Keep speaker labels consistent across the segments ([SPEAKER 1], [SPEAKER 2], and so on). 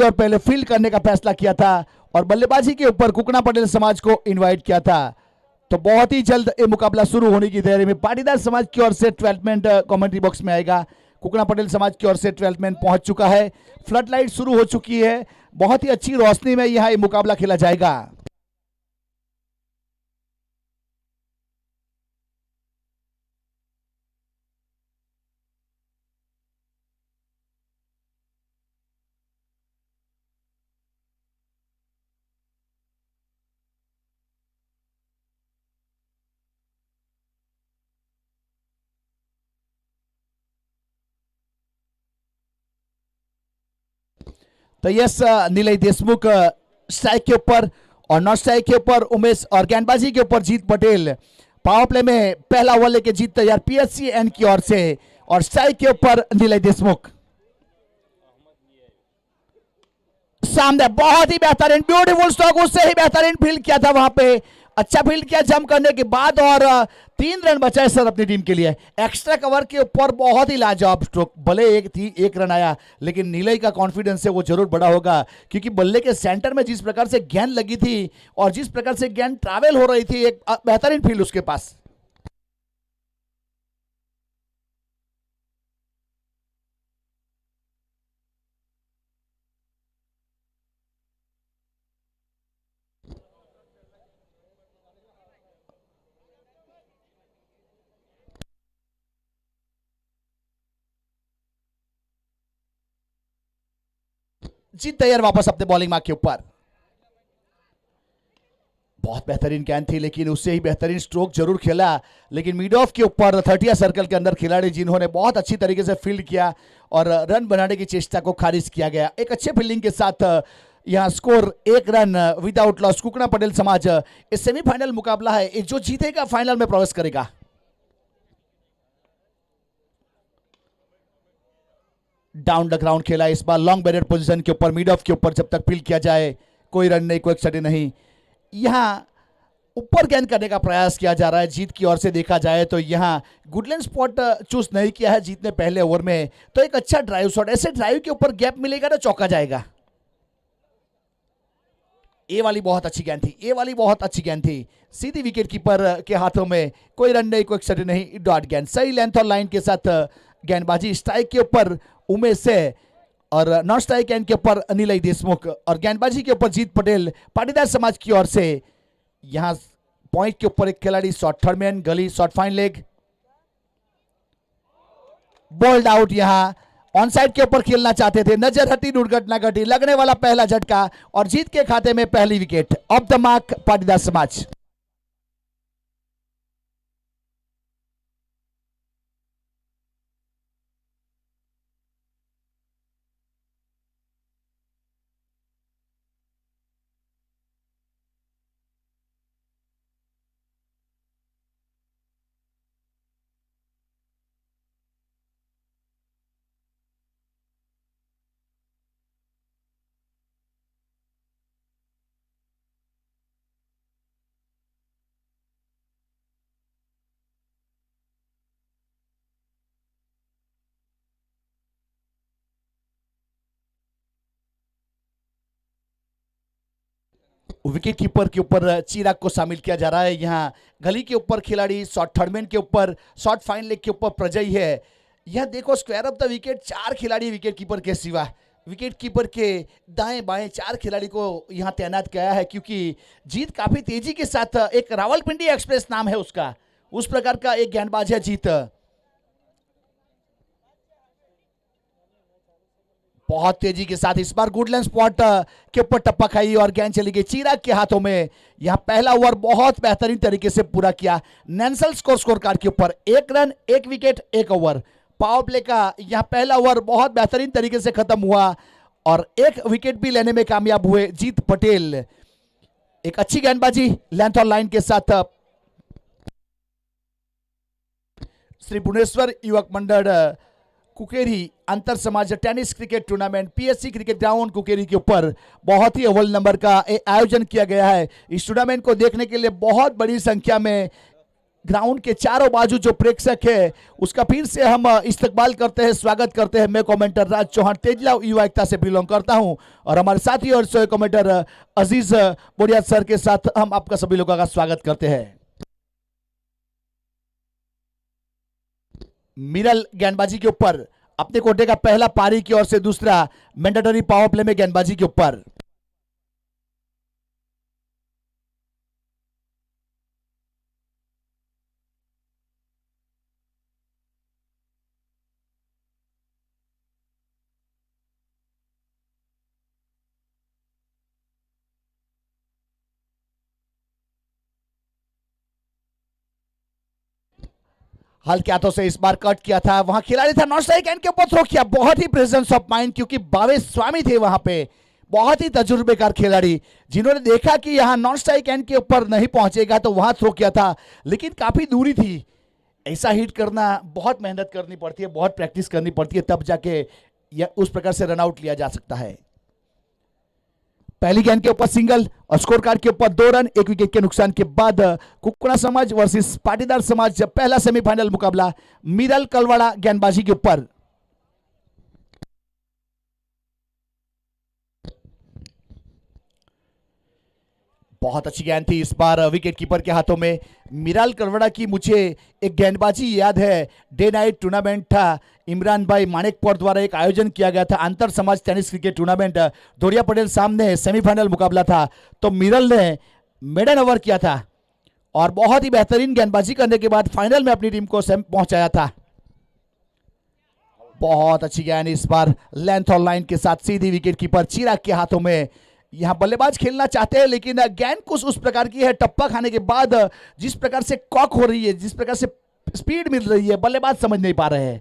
[SPEAKER 1] और पहले फील्ड करने का फैसला किया था और बल्लेबाजी के ऊपर कुकना पटेल समाज को इनवाइट किया था। तो बहुत ही जल्द ये मुकाबला शुरू होने की तैयारी में पाटीदार समाज की ओर से 12th मैन कमेंट्री बॉक्स में आएगा। कुकना पटेल समाज की ओर से 12th मैन पहुंच चुका है। फ्लड लाइट शुरू हो चुकी है। बहुत ही अच्छी रोशनी में यह मुकाबला खेला जाएगा। तो यस, नीलय देशमुख स्ट्राइक के ऊपर और नॉट स्ट्राइक के ऊपर उमेश और गेंदबाजी के ऊपर जीत पटेल। पावर प्ले में पहला ओवर लेके जीत तैयार पीएससी एन की ओर से और स्ट्राइक के ऊपर नीलय देशमुख। सामने बहुत ही बेहतरीन ब्यूटीफुल स्ट्रोक, उससे ही बेहतरीन फील्ड किया था, वहां पे अच्छा फील्ड किया जंप करने के बाद और 3 रन बचाए सर अपनी टीम के लिए। एक्स्ट्रा कवर के ऊपर बहुत ही लाजवाब स्ट्रोक, भले एक रन आया लेकिन नीलय का कॉन्फिडेंस है वो जरूर बड़ा होगा क्योंकि बल्ले के सेंटर में जिस प्रकार से गेंद लगी थी और जिस प्रकार से गेंद ट्रैवल हो रही थी, एक बेहतरीन फील्ड उसके पास। जीत तैयार वापस अपने बॉलिंग मार्क के ऊपर। बहुत बेहतरीन गेंद थी लेकिन उससे ही बेहतरीन स्ट्रोक जरूर खेला, लेकिन मिड ऑफ के ऊपर 30 सर्कल के अंदर खिलाड़ी जिन्होंने बहुत अच्छी तरीके से फील्ड किया और रन बनाने की चेष्टा को खारिज किया गया। एक अच्छे फील्डिंग के साथ यहां score 1 run without loss. Kukna Patel समाज इस सेमीफाइनल मुकाबला है, जो जीतेगा फाइनल में प्रवेश करेगा। डाउन द ग्राउंड खेला इस बार लॉन्ग बैरियर पोजीशन के ऊपर, मिड ऑफ के ऊपर जब तक फील्ड किया जाए कोई रन नहीं, कोई एक्सटेंड नहीं। यहां ऊपर गेंद करने का प्रयास किया जा रहा है जीत की ओर से देखा जाए तो यहां गुडलैंड स्पॉट चूज नहीं किया है जीत ने पहले ओवर में, तो एक अच्छा ड्राइव शॉट, ऐसे ड्राइव के ऊपर गैप मिलेगा ना चौका जाएगा। ए वाली बहुत अच्छी गेंद थी, ए वाली बहुत अच्छी गेंद थी, सीधी विकेट कीपर के हाथों में, कोई रन नहीं, कोई एक्सटेंड नहीं, डॉट गेंद, सही लेंथ और लाइन के साथ गेंदबाजी। स्ट्राइक के ऊपर उमेश से और नॉन स्ट्राइक एंड के ऊपर नीलय देशमुख और गेंदबाजी के ऊपर जीत पटेल पाटीदार समाज की ओर से। यहां पॉइंट के ऊपर एक खिलाड़ी शॉट थर्ड मैन, गली shot fine leg, bold out. यहां ऑन साइड के ऊपर खेलना चाहते थे, नजर हटी, दुर्घटना घटी, लगने वाला पहला झटका और जीत के खाते में पहली wicket. Off the mark Patidar Samaj. Wicket keeper के ऊपर चिराग को शामिल किया जा रहा है। यहाँ गली के ऊपर खिलाड़ी शॉट थर्डमैन के ऊपर, शॉट फाइन लेग के ऊपर प्रजय है। यह देखो स्क्वायर ऑफ द विकेट 4 खिलाड़ी विकेट कीपर के सिवा, विकेट कीपर के दाएं बाएं 4 खिलाड़ी को यहाँ तैनात किया है क्योंकि जीत काफी तेजी के साथ, एक रावलपिंडी एक्सप्रेस नाम है उसका, उस प्रकार का एक गेंदबाज है जीत। बहुत तेजी के साथ इस बार गुडलैंड स्पॉट के ऊपर टप्पा खाई और गेंद चली गई चिराग के हाथों में। यहां पहला ओवर बहुत बेहतरीन तरीके से पूरा किया नेशनल स्कोर कार्ड के ऊपर, 1 run 1 wicket 1 over. Power play का यहां पहला ओवर बहुत बेहतरीन तरीके से खत्म हुआ और 1 विकेट भी लेने में कामयाब हुए जीत पटेल। एक अच्छी गेंदबाजी लेंथ और लाइन के साथ श्री भुवनेश्वर युवक मंडल कुकेरी अंतर समाज tennis cricket tournament PSC cricket ground Kukeri के ऊपर बहुत ही अव्वल नंबर का आयोजन किया गया है। इस टूर्नामेंट को देखने के लिए बहुत बड़ी संख्या में ग्राउंड के चारों बाजू जो प्रेक्षक है उसका फिर से हम इस्तकबाल करते हैं, स्वागत करते हैं। मैं कमेंटर राज चौहान तेजला युवा एकता से बिलोंग करता हूं और हमारे साथी और सह कमेंटर अजीज बोरिया सर के साथ हम आपका सभी लोगों का स्वागत करते हैं। मिरल गेंदबाजी के ऊपर अपने कोटे का पहला पारी की ओर से, दूसरा मैंडेटरी पावर प्ले में गेंदबाजी के ऊपर। हल्के हाथों से इस बार कट किया था, वहां खिलाड़ी था, नॉन स्ट्राइक एंड के ऊपर थ्रो किया। बहुत ही प्रेजेंस ऑफ माइंड, क्योंकि भावेश स्वामी थे वहां पे, बहुत ही तजुर्बेकार खिलाड़ी जिन्होंने देखा कि यहां नॉन स्ट्राइक एंड के ऊपर नहीं पहुंचेगा तो वहां थ्रो किया था, लेकिन काफी दूरी थी। ऐसा हिट करना बहुत मेहनत करनी पड़ती है, बहुत प्रैक्टिस करनी पड़ती है, तब जाके उस प्रकार से रन आउट लिया जा सकता है। पहली गेंद के ऊपर सिंगल और स्कोर कार्ड के ऊपर 2 रन 1 विकेट के नुकसान के बाद कुकुड़ा समाज वर्सेस पाटीदार समाज पहला सेमीफाइनल मुकाबला मिरल कलवाड़ा गेंदबाजी के ऊपर। बहुत अच्छी गेंद थी इस बार विकेट कीपर के हाथों में। मिराल करवड़ा की मुझे एक गेंदबाजी याद है, डे नाइट टूर्नामेंट था, इमरान भाई माणिकपुर द्वारा एक आयोजन किया गया था, अंतर समाज टेनिस क्रिकेट टूर्नामेंट, दोरिया पटेल सामने सेमीफाइनल मुकाबला था, तो मिरल ने मेडन ओवर किया था और बहुत ही बेहतरीन गेंदबाजी करने के बाद फाइनल में अपनी टीम को पहुंचाया था। बहुत अच्छी गेंद इस बार लेंथ और लाइन के साथ सीधी विकेट कीपर चिराग के हाथों में। यहां बल्लेबाज खेलना चाहते हैं लेकिन गेंद कुछ उस प्रकार की है, टप्पा खाने के बाद जिस प्रकार से कॉक हो रही है, जिस प्रकार से स्पीड मिल रही है, बल्लेबाज समझ नहीं पा रहे हैं।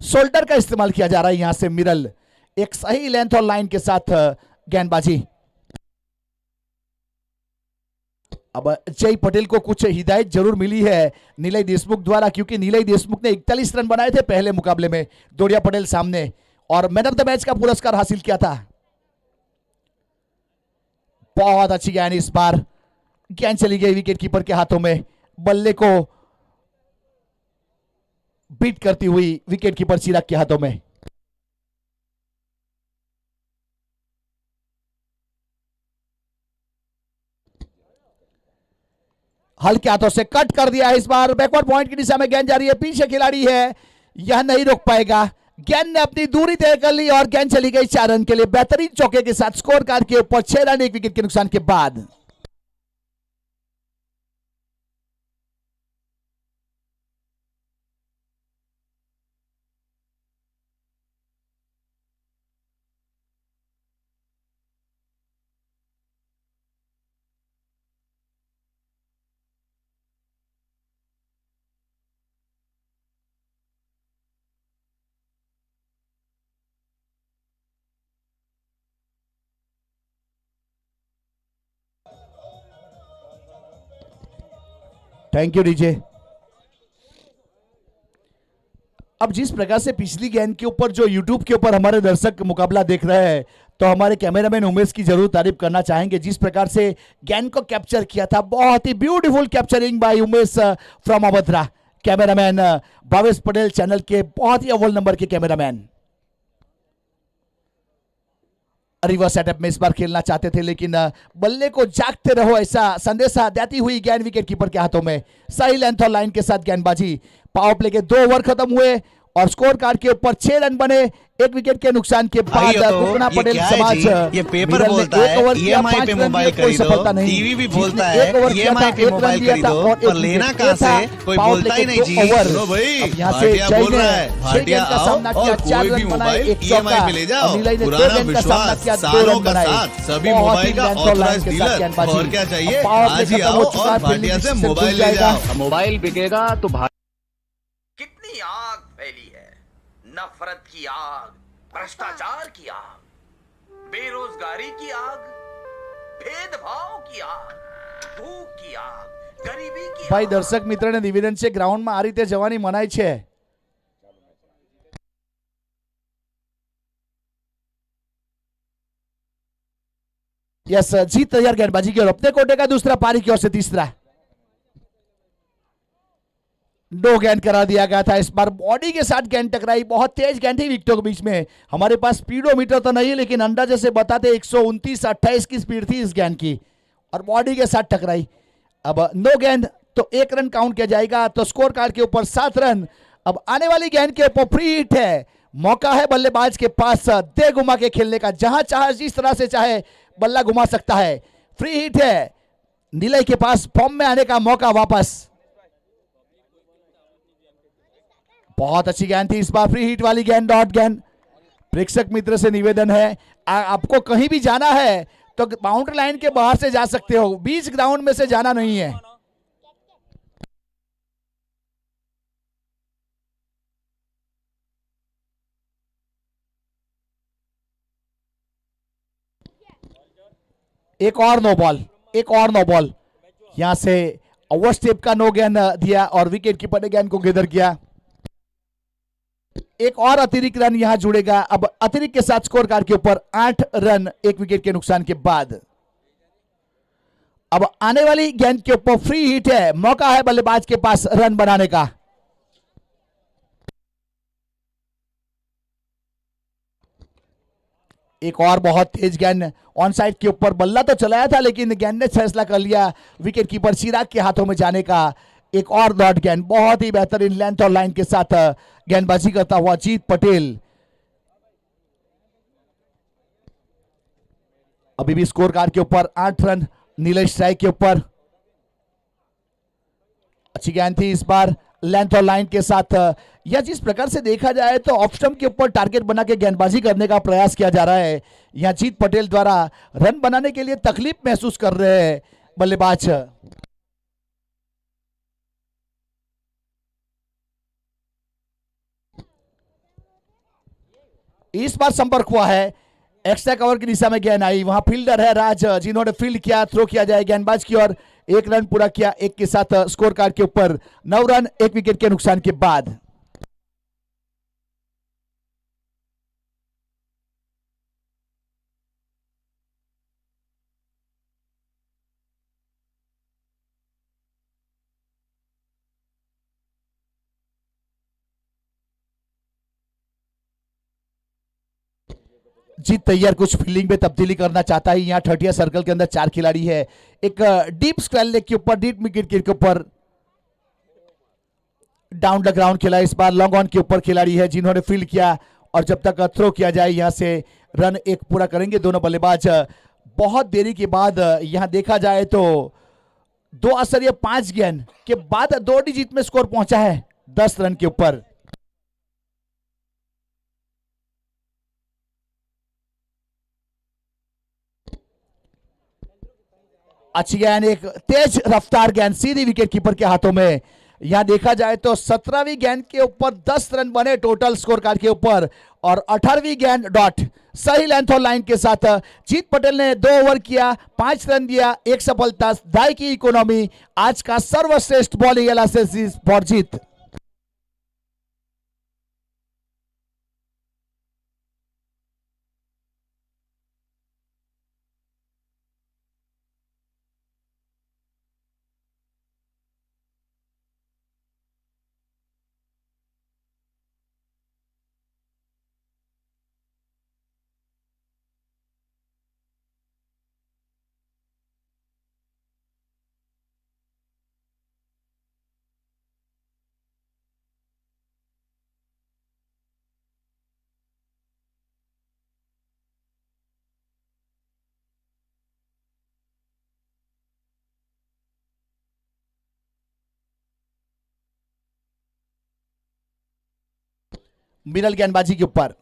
[SPEAKER 1] शोल्डर का इस्तेमाल किया जा रहा है यहां से। मिरल एक सही लेंथ और लाइन के साथ गेंदबाजी। अब जय पटेल को कुछ हिदायत जरूर मिली है नीलय देशमुख द्वारा, क्योंकि नीलय देशमुख ने 41 रन बनाए थे पहले मुकाबले में दोरिया पटेल सामने और मैन ऑफ द मैच का पुरस्कार हासिल किया था। बहुत अच्छी गेंद इस बार, गेंद चली गई विकेट कीपर के हाथों में, बल्ले को बीट करती हुई विकेट कीपर चिराग के हाथों में। हल्के हाथों से कट कर दिया है इस बार, बैकवर्ड पॉइंट की दिशा में गेंद जा रही है, पीछे खिलाड़ी है, यह नहीं रोक पाएगा। गेंद ने अपनी दूरी तय कर ली और गेंद चली गई 4 रन के लिए बेहतरीन चौके के साथ। स्कोर कार्ड के ऊपर 6 रन 1 विकेट के नुकसान के बाद। Thank you DJ. अब जिस प्रकार से पिछली गेंद के ऊपर जो यूट्यूब के ऊपर हमारे दर्शक मुकाबला देख रहे हैं, तो हमारे कैमरामैन उमेश की जरूर तारीफ करना चाहेंगे। जिस प्रकार से गेंद को कैप्चर किया था, बहुत ही beautiful capturing by Umesh from Abhadra. Cameraman Bhavesh Patel channel के बहुत ही अव्वल नंबर के कैमरामैन। रिवर्स सेटअप में इस बार खेलना चाहते थे, लेकिन बल्ले को जागते रहो ऐसा संदेशा देती हुई गेंद विकेट कीपर के हाथों में। सही लेंथ और लाइन के साथ गेंदबाजी। पावर प्ले के 2 ओवर खत्म हुए और स्कोर कार्ड के ऊपर 6 रन बने 1 विकेट के नुकसान के बाद। कुकना पटेल समाज
[SPEAKER 2] ये पेपर बोलता है ईएमआई पे मोबाइल खरीदो, टीवी भी बोलता है ईएमआई पे मोबाइल खरीदो, पर लेना कहां से? कोई बोलता ही नहीं जी। सुनो भाई, भाटिया बोल रहा है, भाटिया आओ और कोई भी मोबाइल ईएमआई पे ले जाओ। पुराना विश्वास, सालों का साथ, सभी मोबाइल का ऑथराइज्ड डीलर। और क्या चाहिए? आज ही आओ और भाटिया से मोबाइल ले जाओ।
[SPEAKER 3] मोबाइल बिकेगा तो
[SPEAKER 4] कितनी आग फैली है, नफरत की आग, भ्रष्टाचार की आग, बेरोजगारी की आग, भेदभाव की आग, भूख की आग, गरीबी की
[SPEAKER 1] भाई
[SPEAKER 4] आग।
[SPEAKER 1] दर्शक મિત્રને નિવેદન છે, ગ્રાઉન્ડમાં આ રીતે જવાની મનાઈ છે। यस, जीत तैयार गेंदबाजी की ओर, अपने कोटे का दूसरा, पारी की ओर से तीसरा। नो गेंद करा दिया गया था। इस बार बॉडी के साथ गेंद टकराई, बहुत तेज गेंद थी विकेटों के बीच में। हमारे पास स्पीडोमीटर तो नहीं, लेकिन अंदाजे से बताते 129-28 की स्पीड थी इस गेंद की, और बॉडी के साथ टकराई। अब नो गेंद तो 1 रन काउंट किया जाएगा, तो स्कोर कार्ड के ऊपर 7 रन। अब आने वाली गेंद के ऊपर फ्री हिट है, मौका है बल्लेबाज के पास दे घुमा के खेलने का, जहां चाहे जिस तरह से चाहे बल्ला घुमा सकता है। फ्री हिट है, नीलय के पास फॉर्म में आने का मौका वापस। बहुत अच्छी गेंद थी इस बार, फ्री हिट वाली गेंद, डॉट गेंद। प्रेक्षक मित्र से निवेदन है, आपको कहीं भी जाना है तो बाउंड्री लाइन के बाहर से जा सकते हो, बीच ग्राउंड में से जाना नहीं है। एक और नो बॉल, एक और नो बॉल। यहां से ओवर स्टेप का नो गेंद दिया और विकेट कीपर ने गेंद को गैदर किया। एक और अतिरिक्त रन यहां जुड़ेगा। अब अतिरिक्त के साथ स्कोर कार्ड के ऊपर 8 रन, 1 विकेट के नुकसान के बाद। अब आने वाली गेंद के ऊपर फ्री हिट है, मौका है बल्लेबाज के पास रन बनाने का। एक और बहुत तेज गेंद ऑन साइड के ऊपर, बल्ला तो चलाया था लेकिन गेंद ने फैसला कर लिया विकेट कीपर चिराग के हाथों में जाने का। एक और डॉट गेंद, बहुत ही बेहतरीन लेंथ और लाइन के साथ गेंदबाजी करता हुआ जीत पटेल। अभी भी स्कोर कार्ड के ऊपर 8 रन, नीलय स्ट्राइक के ऊपर। अच्छी गेंद थी इस बार, लेंथ और लाइन के साथ। या जिस प्रकार से देखा जाए तो ऑफ स्टंप के ऊपर टारगेट बना के गेंदबाजी करने का प्रयास किया जा रहा है। यहां जीत पटेल द्वारा रन बनाने के लिए तकलीफ महसूस कर रहे हैं बल्लेबाज। इस बार संपर्क हुआ है, एक्स्ट्रा कवर की दिशा में गेंद आई, वहां फील्डर है राज जिन्होंने फील्ड किया, थ्रो किया जाए गेंदबाज की ओर। 1 रन पूरा किया, 1 के साथ स्कोर कार्ड के ऊपर 9 रन, 1 विकेट के नुकसान के बाद। जीत तैयार कुछ फील्डिंग में तब्दीली करना चाहता है। यहाँ 30 सर्कल के अंदर 4 खिलाड़ी है। एक डीप स्क्वायर लेग के ऊपर, डीप विकेट के ऊपर डाउन द ग्राउंड खेला। इस बार लॉन्ग ऑन के ऊपर खिलाड़ी है जिन्होंने फील्ड किया, और जब तक थ्रो किया जाए यहां से रन 1 पूरा करेंगे दोनों बल्लेबाज। बहुत देरी के बाद यहां देखा जाए तो 2 आश्चर्य 5 गेंद के बाद 2 डिजिट में स्कोर पहुंचा है 10 रन के ऊपर। अच्छी गेंद, एक तेज रफ्तार गेंद सीधी विकेट कीपर के हाथों में। यहां देखा जाए तो 17वीं गेंद के ऊपर 10 रन बने टोटल स्कोर कार्ड के ऊपर, और 18वीं गेंद डॉट, सही लेंथ और लाइन के साथ जीत पटेल ने 2 ओवर किया, 5 रन दिया, 1 सफलता। दाई की इकोनॉमी आज का सर्वश्रेष्ठ bowling analysis for Jeet. Middle गेंदबाजी के ऊपर,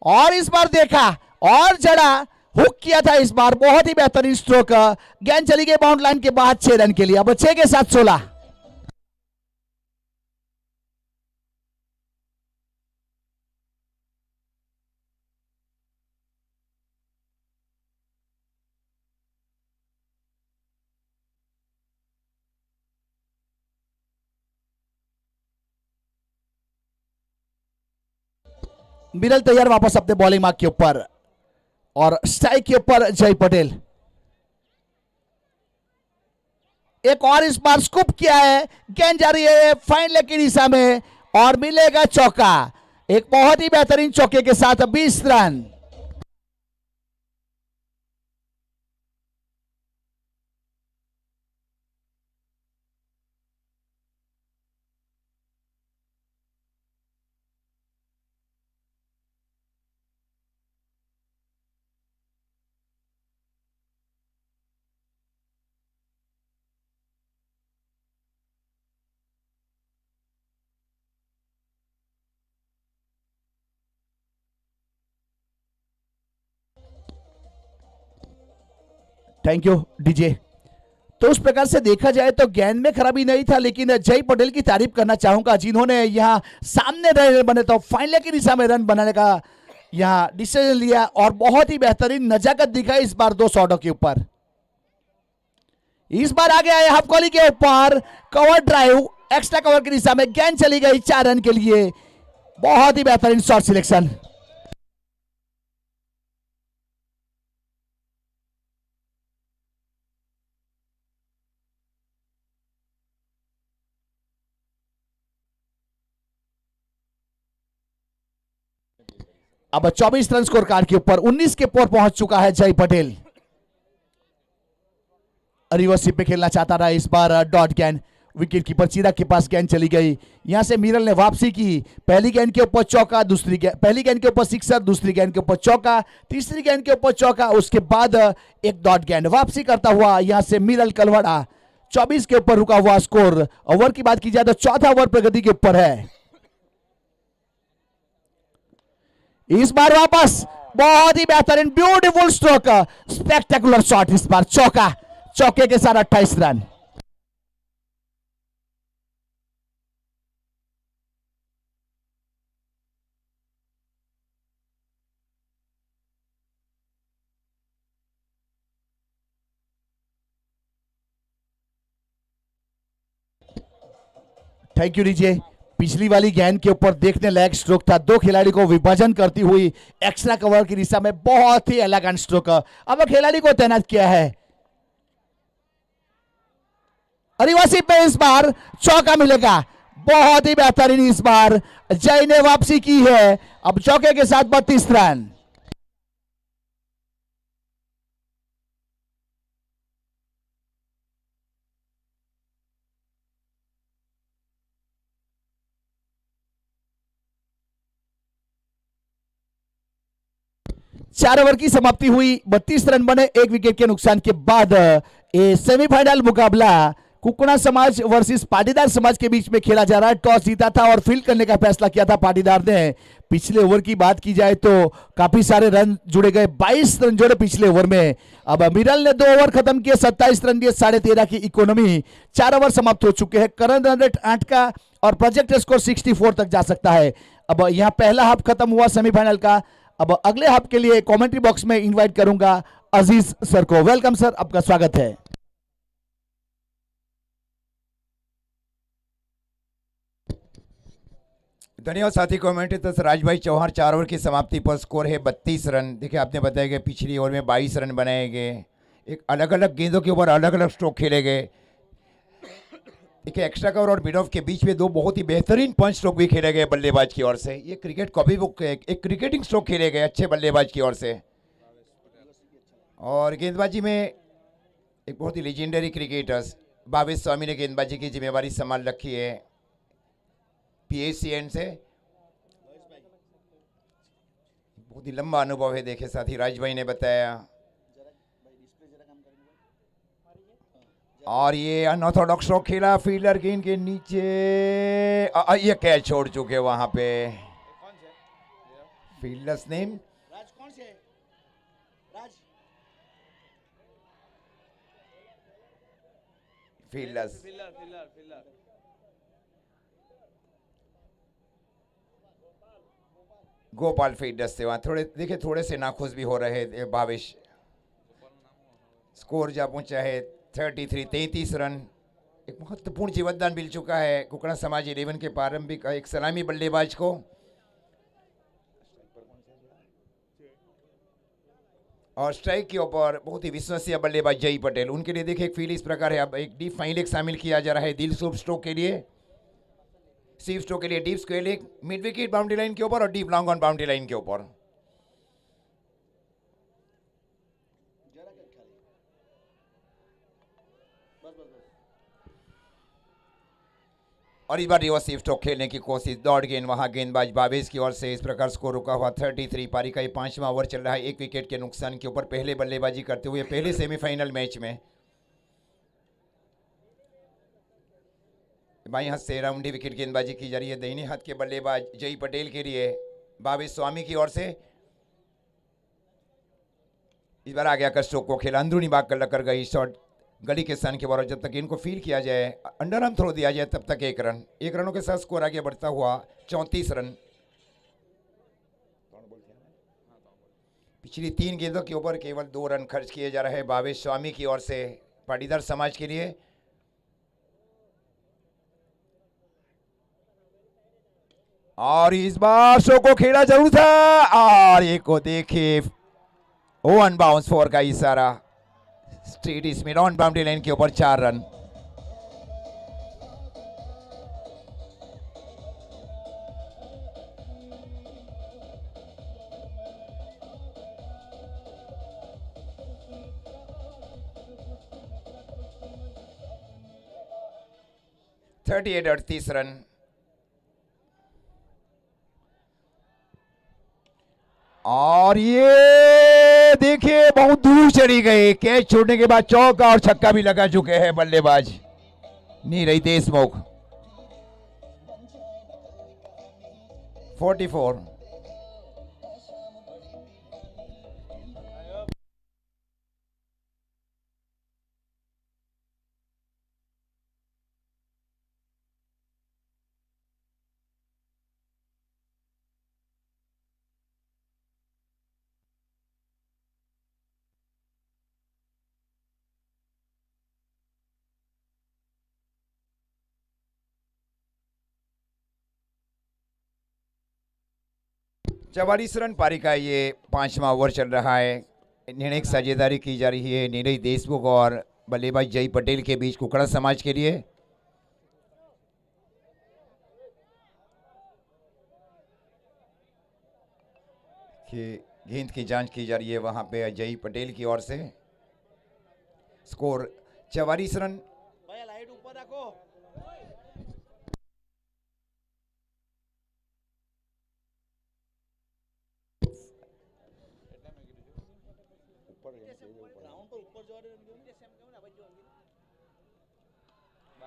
[SPEAKER 1] और इस बार देखा और जड़ा, हुक किया था इस बार, बहुत ही बेहतरीन स्ट्रोक। गेंद चली गई बाउंड लाइन के बाद 6 रन के लिए। अब 6 के साथ 16। मिडल तैयार वापस अपने बॉलिंग मार्क के ऊपर, और स्ट्राइक के ऊपर जय पटेल। एक और इस बार स्कूप किया है, गेंद जा रही है फाइन लेग की दिशा में और मिलेगा चौका। एक बहुत ही बेहतरीन चौके के साथ 20 रन। Thank you DJ. तो उस प्रकार से देखा जाए तो गेंद में खराबी नहीं था, लेकिन जय पटेल की तारीफ करना चाहूंगा जिन्होंने यहां सामने रन बने तो फाइनल की दिशा में रन बनाने का यहां डिसीजन लिया और बहुत ही बेहतरीन नजाकत दिखाई इस बार 2 शॉटों के ऊपर। इस बार आगे आए हाफ कॉली के ऊपर कवर ड्राइव, एक्स्ट्रा कवर की दिशा में गेंद चली गई 4 रन के लिए। बहुत ही बेहतरीन शॉट सिलेक्शन। अब 24 रन स्कोर कार्ड के ऊपर 19 के ऊपर पहुंच चुका है जय पटेल। रिवर्सिप पे खेलना चाहता रहा इस बार डॉट गेंद, विकेट कीपर चिराग के पास गेंद चली गई। यहां से मिरल ने वापसी की, पहली गेंद के ऊपर चौका, दूसरी गेंद पहली गेंद के ऊपर सिक्सर, दूसरी गेंद के ऊपर चौका, तीसरी गेंद के ऊपर चौका, उसके बाद एक डॉट गेंद वापसी करता हुआ यहां से मिरल कलवाड़ा। 24 के ऊपर रुका हुआ स्कोर। ओवर की बात की जाए तो चौथा ओवर प्रगति के ऊपर है। इस बार वापस बहुत ही बेहतरीन ब्यूटीफुल स्ट्रोक, स्पेक्टेकुलर शॉट, इस बार चौका, चौके के साथ 28 रन। Thank you DJ. पिछली वाली गेंद के ऊपर देखने लायक स्ट्रोक था, 2 खिलाड़ी को विभाजन करती हुई एक्स्ट्रा कवर की दिशा में बहुत ही एलिगेंट स्ट्रोक। अब खिलाड़ी को तैनात किया है। रिवर्सिप पे इस बार चौका मिलेगा, बहुत ही बेहतरीन इस बार जय ने वापसी की है। अब चौके के साथ 32 रन। चार ओवर की समाप्ति हुई, 32 रन बने 1 विकेट के नुकसान के बाद। ये सेमीफाइनल मुकाबला कुकड़ा समाज वर्सेस पाटीदार समाज के बीच में खेला जा रहा है। टॉस जीता था और फील्ड करने का फैसला किया था पाटीदार ने। पिछले ओवर की बात की जाए तो काफी सारे रन जुड़े गए, 22 रन जोड़े पिछले ओवर में। अब मिरल ने 2 ओवर खत्म किए, 27 रन दिए, 13.5 की इकोनॉमी। 4 ओवर समाप्त हो चुके हैं। करंट रन रेट 8 का और प्रोजेक्ट स्कोर 64 तक जा सकता है। अब यहाँ पहला हाफ खत्म हुआ सेमीफाइनल का। अब अगले हाफ के लिए कमेंट्री बॉक्स में इनवाइट करूंगा अजीज सर को। वेलकम सर, आपका स्वागत है।
[SPEAKER 3] धन्यवाद साथी। कमेंटेटर राजभाई चौहान। 4 ओवर की समाप्ति पर स्कोर है 32 रन। देखिए आपने बताया कि पिछली ओवर में 22 रन बनाए गए, एक अलग अलग गेंदों के ऊपर अलग अलग स्ट्रोक खेले गए। देखिए एक्स्ट्रा कवर और मिड ऑफ के बीच में 2 बहुत ही बेहतरीन पंच स्ट्रोक भी खेले गए बल्लेबाज की ओर से। ये क्रिकेट कॉपी बुक एक क्रिकेटिंग स्ट्रोक खेले गए अच्छे बल्लेबाज की ओर से। और गेंदबाजी में एक बहुत ही लेजेंडरी क्रिकेटर्स भावेश स्वामी ने गेंदबाजी की जिम्मेवारी संभाल रखी है PACN से। बहुत ही लंबा अनुभव है। देखे साथी राजभाई ने बताया। और ये अनऑर्थोडॉक्स स्ट्रोक खेला फील्डर के इनके नीचे। ये कैच छोड़ चुके वहां पे फील्डर्स नेम।
[SPEAKER 1] राज कौन से? राज
[SPEAKER 3] फील्डर्स गोपाल फील्डर्स से वहां थोड़े देखिए थोड़े से नाखुश भी हो रहे थे भावेश। स्कोर जा पहुंचा है 33 रन। एक महत्वपूर्ण जीवनदान मिल चुका है कुकड़ा समाज 11 के प्रारंभिक एक सलामी बल्लेबाज को। और स्ट्राइक के ऊपर बहुत ही विश्वसनीय बल्लेबाज जय पटेल। उनके लिए देखिए एक फील इस प्रकार है। अब एक डीप फाइन लेग शामिल किया जा रहा है दिल स्लोप स्ट्रोक के लिए, स्वीप स्ट्रोक के लिए deep square leg mid wicket boundary line के ऊपर और deep long on boundary line के ऊपर। और इस बार रिवर्स स्वीप स्ट्रोक खेलने की कोशिश, दौड़ गेंद वहां गेंदबाज बावेज की ओर से। इस प्रकार स्कोर रुका हुआ 33। पारी का ये 5वां ओवर चल रहा है, 1 विकेट के नुकसान के ऊपर पहले बल्लेबाजी करते हुए पहले सेमीफाइनल मैच में। बाई हाथ से राउंडी विकेट गेंदबाजी की जा रही है दाहिने हाथ के बल्लेबाज जय पटेल के लिए बावेज स्वामी की ओर से। इस बार आगे आकर स्ट्रोक को खेला, अंदरूनी भाग कर लग कर गई शॉट गली के स्थान के बारे। जब तक इनको फील किया जाए, अंडर आर्म थ्रो दिया जाए, तब तक 1 रन। 1 रनों के साथ स्कोर आगे बढ़ता हुआ 34 रन। पिछली 3 गेंदों के ऊपर केवल 2 रन खर्च किए जा रहे हैं बावेज स्वामी की ओर से पाटीदार समाज के लिए। और इस बार शो को खेला जरूर था और एक को देखे ओवन बाउंस 4 का इशारा स्ट्रेट इसमें ऑन बाउंड्री लाइन के ऊपर 4 रन। Thirty 38 run. और ये देखिए बहुत दूर चली गई। कैच छोड़ने के बाद चौका और छक्का भी लगा चुके हैं बल्लेबाज नीरज देशमुख। 44। चवालीस रन पारी का ये 5वां ओवर चल रहा है। निर्णायक साझेदारी की जा रही है नीरज देशमुख और बल्लेबाज जय पटेल के बीच कुकड़ा समाज के लिए। गेंद की जांच की जा रही है वहां पे जय पटेल की ओर से। Score 44 run.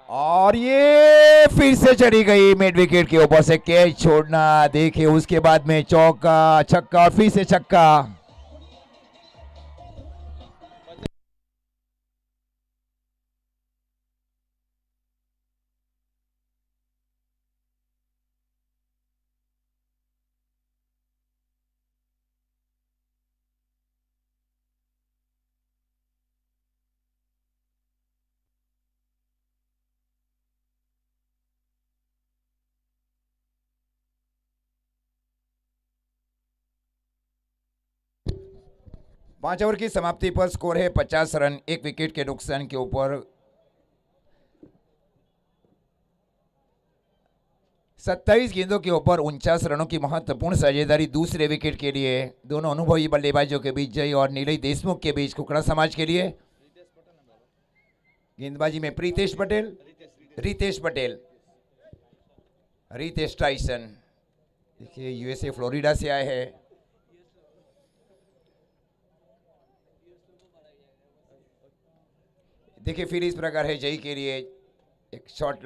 [SPEAKER 3] और ये फिर से चली गई मिड विकेट के ऊपर से कैच छोड़ना। देखिए उसके बाद में चौका छक्का और फिर से छक्का। पांच ओवर की समाप्ति पर स्कोर है 50 रन, 1 विकेट के नुकसान के ऊपर। 27 गेंदों के ऊपर 49 रनों की महत्वपूर्ण साझेदारी दूसरे विकेट के लिए दोनों अनुभवी बल्लेबाजों के बीच जय और नीरज देशमुख के बीच कुकड़ा समाज के लिए। गेंदबाजी में प्रीतेश पटेल, रितेश पटेल, रितेश टाइसन, देखिए यूएसए फ्लोरिडा से आए हैं। देखिए फिर इस प्रकार है जय के लिए एक शॉट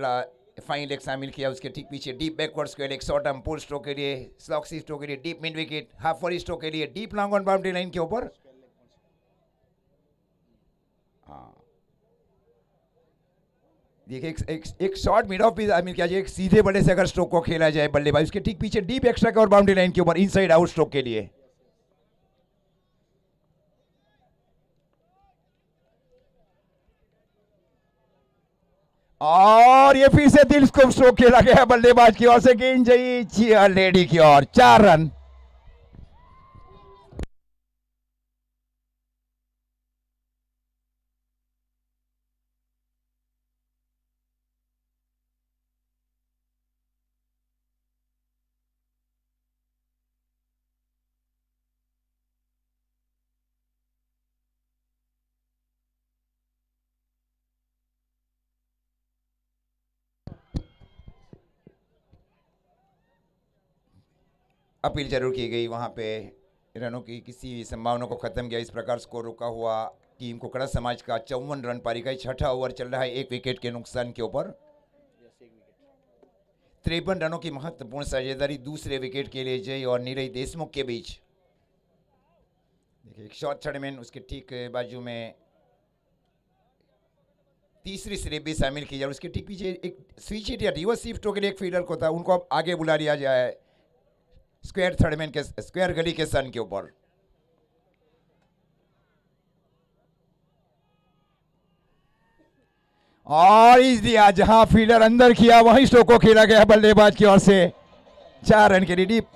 [SPEAKER 3] फाइन लेग शामिल किया, उसके ठीक पीछे डीप बैकवर्ड स्क्वायर एक शॉर्ट आर्म पुल स्ट्रोक के लिए, स्लॉक्सी स्ट्रोक के लिए deep mid wicket, half volley stroke के लिए deep long on boundary line के ऊपर। देखिए एक शॉर्ट मिड ऑफ भी शामिल किया जाए, एक सीधे बड़े से अगर स्ट्रोक को खेला जाए बल्लेबाज, उसके ठीक पीछे deep extra cover boundary line के ऊपर इनसाइड आउट स्ट्रोक के लिए। और ये फिर से दिल को स्ट्रोक खेला गया बल्लेबाज की ओर से। गेंद जई लेडी की ओर 4 रन। अपील जरूर की गई, वहाँ पे रनों की किसी संभावना को खत्म किया। इस प्रकार स्कोर रुका हुआ। टीम कुकड़ा समाज का 54 रन पारी का 6ठा ओवर चल रहा है, 1 विकेट के नुकसान के ऊपर। 53 रनों की महत्वपूर्ण साझेदारी दूसरे विकेट के लिए जय और नीरज देशमुख के बीच। देखिए एक शॉर्ट थर्डमैन, उसके ठीक बाजू में तीसरी स्लिप भी शामिल की जाए। उसके ठीक पीछे एक स्विच हिट या रिवर्स शिफ्ट के लिए एक फील्डर को था, उनको अब आगे बुला लिया जाए स्क्वायर थर्डमैन के स्क्वायर गली के सन के ऊपर। और इस दिया जहां फील्डर अंदर किया वहीं स्ट्रोक को खेला गया बल्लेबाज की ओर से। 4 रन के लिए डीप।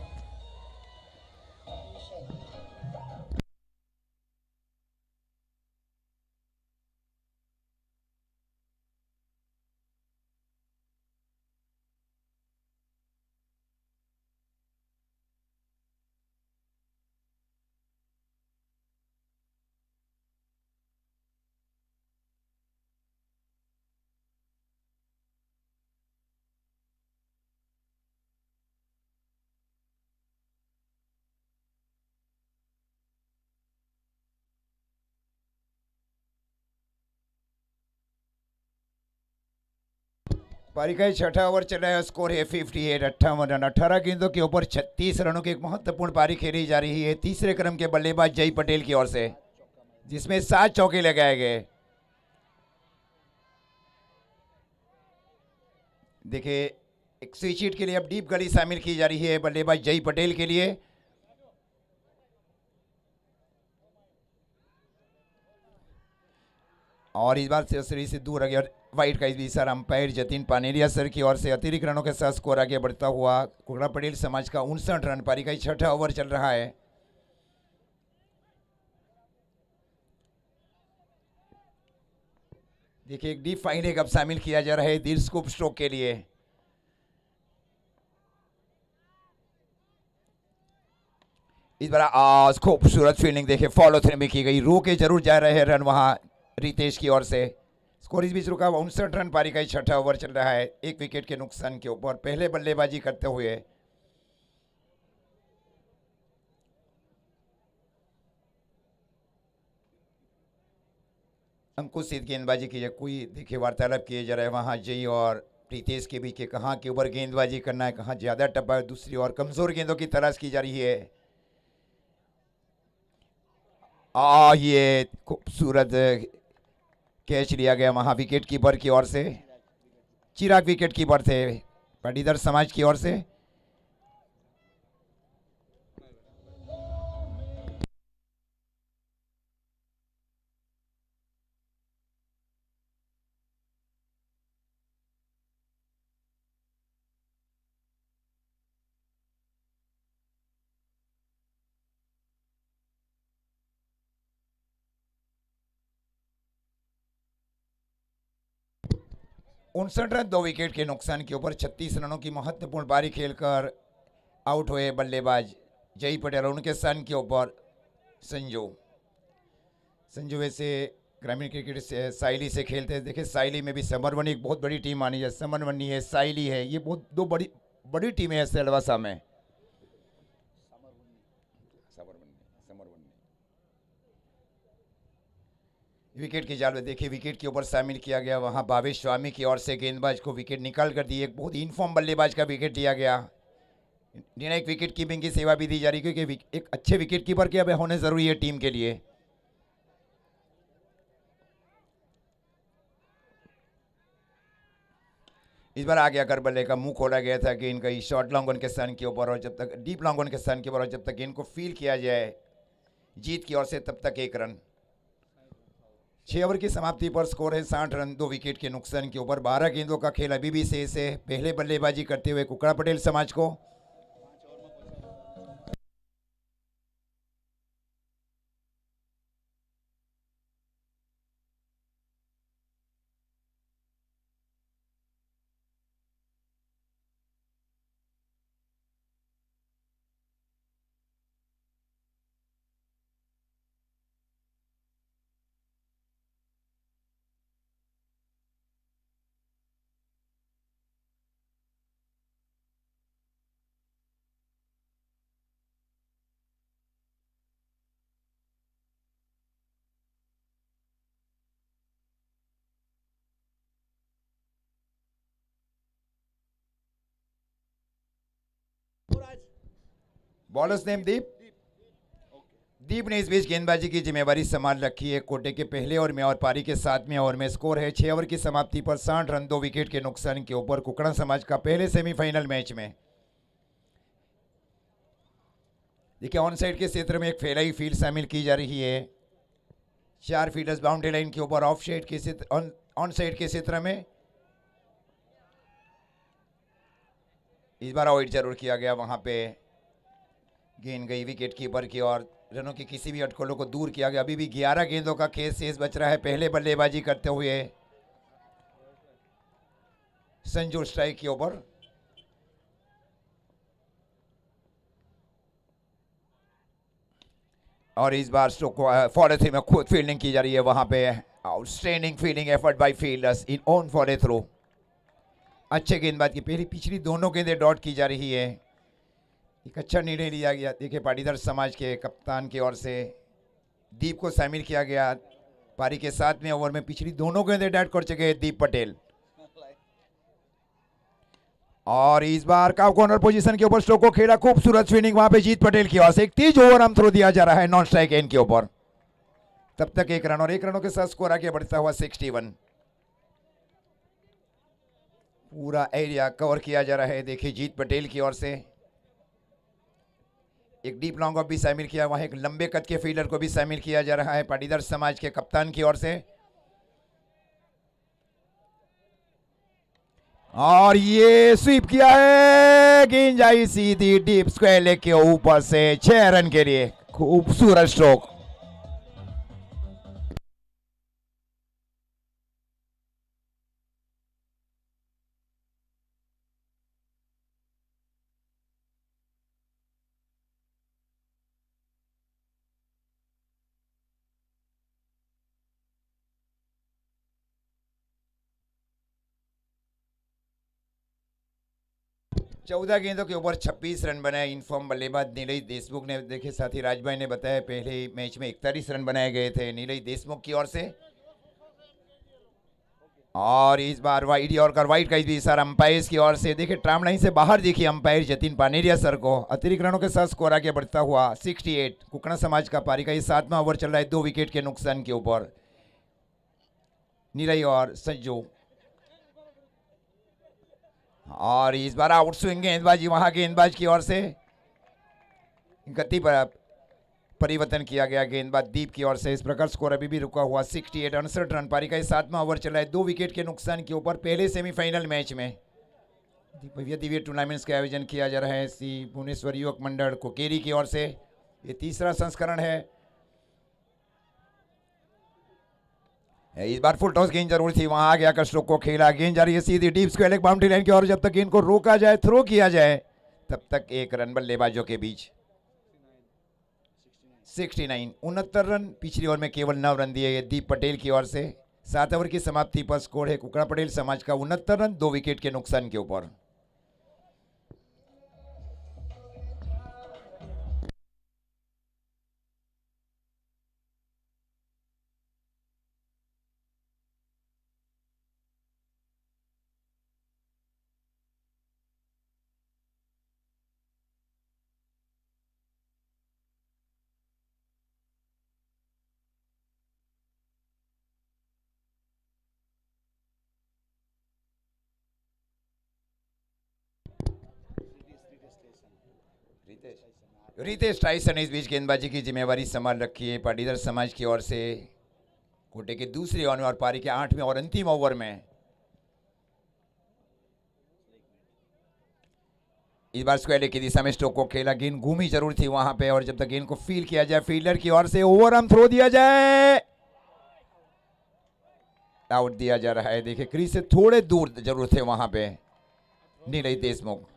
[SPEAKER 3] पारी का 6ठा ओवर चल रहा है, स्कोर है 58, 58 रन। 18 गेंदों के ऊपर 36 रनों की एक महत्वपूर्ण पारी खेली जा रही है तीसरे क्रम के बल्लेबाज जय पटेल की ओर से, जिसमें 7 चौके लगाए गए। देखिए एक स्विच हिट के लिए अब डीप गली शामिल की जा रही है बल्लेबाज जय पटेल के लिए। और इस बार सीरीज से दूर आ गया। वाइट का इस sir umpire Jatin Paneria sir की ओर से अतिरिक्त रनों के साथ स्कोर आगे बढ़ता हुआ कुकड़ा पटेल समाज का 59 रन। पारी का 6ठा ओवर चल रहा है। देखिए एक डीप फाइंड अब शामिल किया जा रहा है दीर्घ स्कूप स्ट्रोक के लिए। इस बार खूबसूरत फील्डिंग देखिए, फॉलो थ्रू में की गई, रो के जरूर जा रहे हैं रन वहां रितेश की ओर से। स्कोर इस बीच रुका 59 रन। पारी का 6ठा ओवर चल रहा है, 1 विकेट के नुकसान के ऊपर। पहले बल्लेबाजी करते हुए अंकुशित गेंदबाजी की जाए। कोई देखिए वार्तालाप किए जा रहा है वहां जय और प्रीतेश के बीच के, कहाँ के ऊपर गेंदबाजी करना है, कहाँ ज्यादा टप्पा है। दूसरी ओर कमजोर गेंदों की तलाश की जा रही है। ये खूबसूरत कैच लिया गया वहां विकेट कीपर की ओर से। चिराग विकेट कीपर थे पाटीदार समाज की ओर से। उनसठ रन 2 विकेट के नुकसान के ऊपर 36 रनों की महत्वपूर्ण पारी खेलकर आउट हुए बल्लेबाज जय पटेल। उनके सन के ऊपर संजू। संजू वैसे ग्रामीण क्रिकेट से साइली से खेलते हैं। देखिए साइली में भी समरवनी एक बहुत बड़ी टीम मानी जाए। समरवनी है, साइली है, ये बहुत दो बड़ी बड़ी टीमें हैं सेलवासा में। विकेट की जाल में देखिए विकेट के ऊपर शामिल किया गया वहां भावेश स्वामी की ओर से। गेंदबाज को विकेट निकाल कर दी। एक बहुत इनफॉर्म बल्लेबाज का विकेट लिया गया। निर्णायक विकेट कीपिंग की सेवा भी दी जा रही, क्योंकि एक अच्छे विकेट कीपर के अब होने जरूरी है टीम के लिए। इस बार आगे आकर बल्ले का मुंह खोला गया था गेंद का शॉर्ट लॉन्ग ऑन के सन के ऊपर, और जब तक डीप लॉन्ग ऑन के सन के ऊपर, और जब तक गेंद को फील किया जाए जीत की ओर से तब तक 1 रन। 6 ओवर की समाप्ति पर स्कोर है 60 रन 2 विकेट के नुकसान के ऊपर। 12 गेंदों का खेल अभी भी शेष है। पहले बल्लेबाजी करते हुए कुकड़ा पटेल समाज को बॉलर्स नेम दीप। दीप ने इस बीच गेंदबाजी की जिम्मेवारी संभाल रखी है कोटे के पहले ओवर में और पारी के 7वें ओवर में। स्कोर है 6 ओवर की समाप्ति पर 60 रन 2 विकेट के नुकसान के ऊपर कुकड़ा समाज का पहले सेमीफाइनल मैच में। देखिए ऑन साइड के क्षेत्र में एक फैलाई फील्ड शामिल की जा रही है। 4 फील्डर्स बाउंड्री लाइन के ऊपर, ऑफ साइड के क्षेत्र, ऑन साइड के क्षेत्र में इस बार अवॉइड जरूर किया गया। वहां पे गेंद गई विकेट कीपर की और रनों की किसी भी अटकलों को दूर किया गया। अभी भी 11 गेंदों का खेल शेष बच रहा है। पहले बल्लेबाजी करते हुए संजू स्ट्राइक के ऊपर। और इस बार स्ट्रोक को फॉलो थ्रू में खुद फील्डिंग की जा रही है। वहां पे outstanding fielding effort bye fielders in on follow through. अच्छे गेंदबाज की पहली पिछली दोनों गेंदें डॉट की जा रही है। एक अच्छा निर्णय लिया गया। देखिए पाटीदार समाज के कप्तान की ओर से दीप को शामिल किया गया। पारी के 7वें ओवर में पिछली दोनों गेंदें डॉट कर चुके हैं दीप पटेल। और इस बार का कॉर्नर पोजीशन के ऊपर स्ट्रोक को खेला, खूबसूरत स्विंग वहां पे जीत पटेल की ओर से। एक तेज ओवर हम थ्रो दिया जा रहा है नॉन स्ट्राइक एंड के ऊपर। तब तक 1 रन और 1 रनों के साथ स्कोर आगे बढ़ता हुआ 61। पूरा एरिया कवर किया जा रहा है। देखिए जीत पटेल की ओर से एक डीप लॉन्ग ऑफ भी शामिल किया। वहां एक लंबे कद के फील्डर को भी शामिल किया जा रहा है पाटीदार समाज के कप्तान की ओर से। और ये स्वीप किया है, गेंद जाई सीधी डीप स्क्वायर लेग के ऊपर से 6 रन के लिए। खूबसूरत स्ट्रोक। चौदह गेंदों के ऊपर 26 रन बनाए इनफॉर्म बल्लेबाज नीलेश देशमुख ने। देखे साथी राजभाई ने बताया पहले मैच में 41 रन बनाए गए थे नीलेश देशमुख की ओर से। और इस बार वाइड यॉर्कर वाइड का भी इशारा अंपायर की ओर से। देखिए ट्राम लाइन से बाहर देखिए अंपायर जतिन पानेरिया सर को। अतिरिक्त रनों के साथ स्कोर आगे बढ़ता हुआ 68। कुकड़ा समाज का पारी का ये 7वां ओवर चल रहा है 2 विकेट के नुकसान के ऊपर। नीलई और संजू। और इस बार आउट स्विंग गेंदबाजी वहां गेंदबाज की ओर से। गति पर परिवर्तन किया गया गेंदबाज दीप की ओर से। इस प्रकार स्कोर अभी भी रुका हुआ 68। 68 रन पारी का 7वां ओवर चला है 2 विकेट के नुकसान के ऊपर पहले सेमीफाइनल मैच में। भव्य दिव्य टूर्नामेंट्स का आयोजन किया जा रहा है श्री भुवनेश्वर युवक मंडल कोकेरी की ओर से। ये 3रा संस्करण है। इस बार फुल टॉस गेंद जरूर थी। वहां आ गया कर स्ट्रोक को खेला, गेंद जा रही है सीधी deep square leg boundary line की ओर। जब तक गेंद को रोका जाए, थ्रो किया जाए, तब तक 1 रन बल्लेबाजों के बीच। 69 69 रन। पिछली ओवर में केवल 9 रन दिए गए दीप पटेल की ओर से। 7 ओवर की समाप्ति पर स्कोर है कुकड़ा पटेल समाज का 69 रन 2 विकेट के नुकसान के ऊपर। रितेश टाइसन ने इस बीच गेंदबाजी की जिम्मेवारी संभाल रखी है पाटीदार समाज की ओर से। कोटे के दूसरे ओवर में और पारी के 8वें और अंतिम ओवर में इस बार स्क्वायर लेग की दिशा में स्ट्रोक को खेला। गेंद घूमी जरूर थी वहां पे। और जब तक गेंद को फील किया जाए फील्डर की ओर से, ओवर हम थ्रो दिया जाए, आउट दिया जा रहा है। देखिए क्रीज से थोड़े दूर जरूर थे वहां पे नीलेश देशमुख।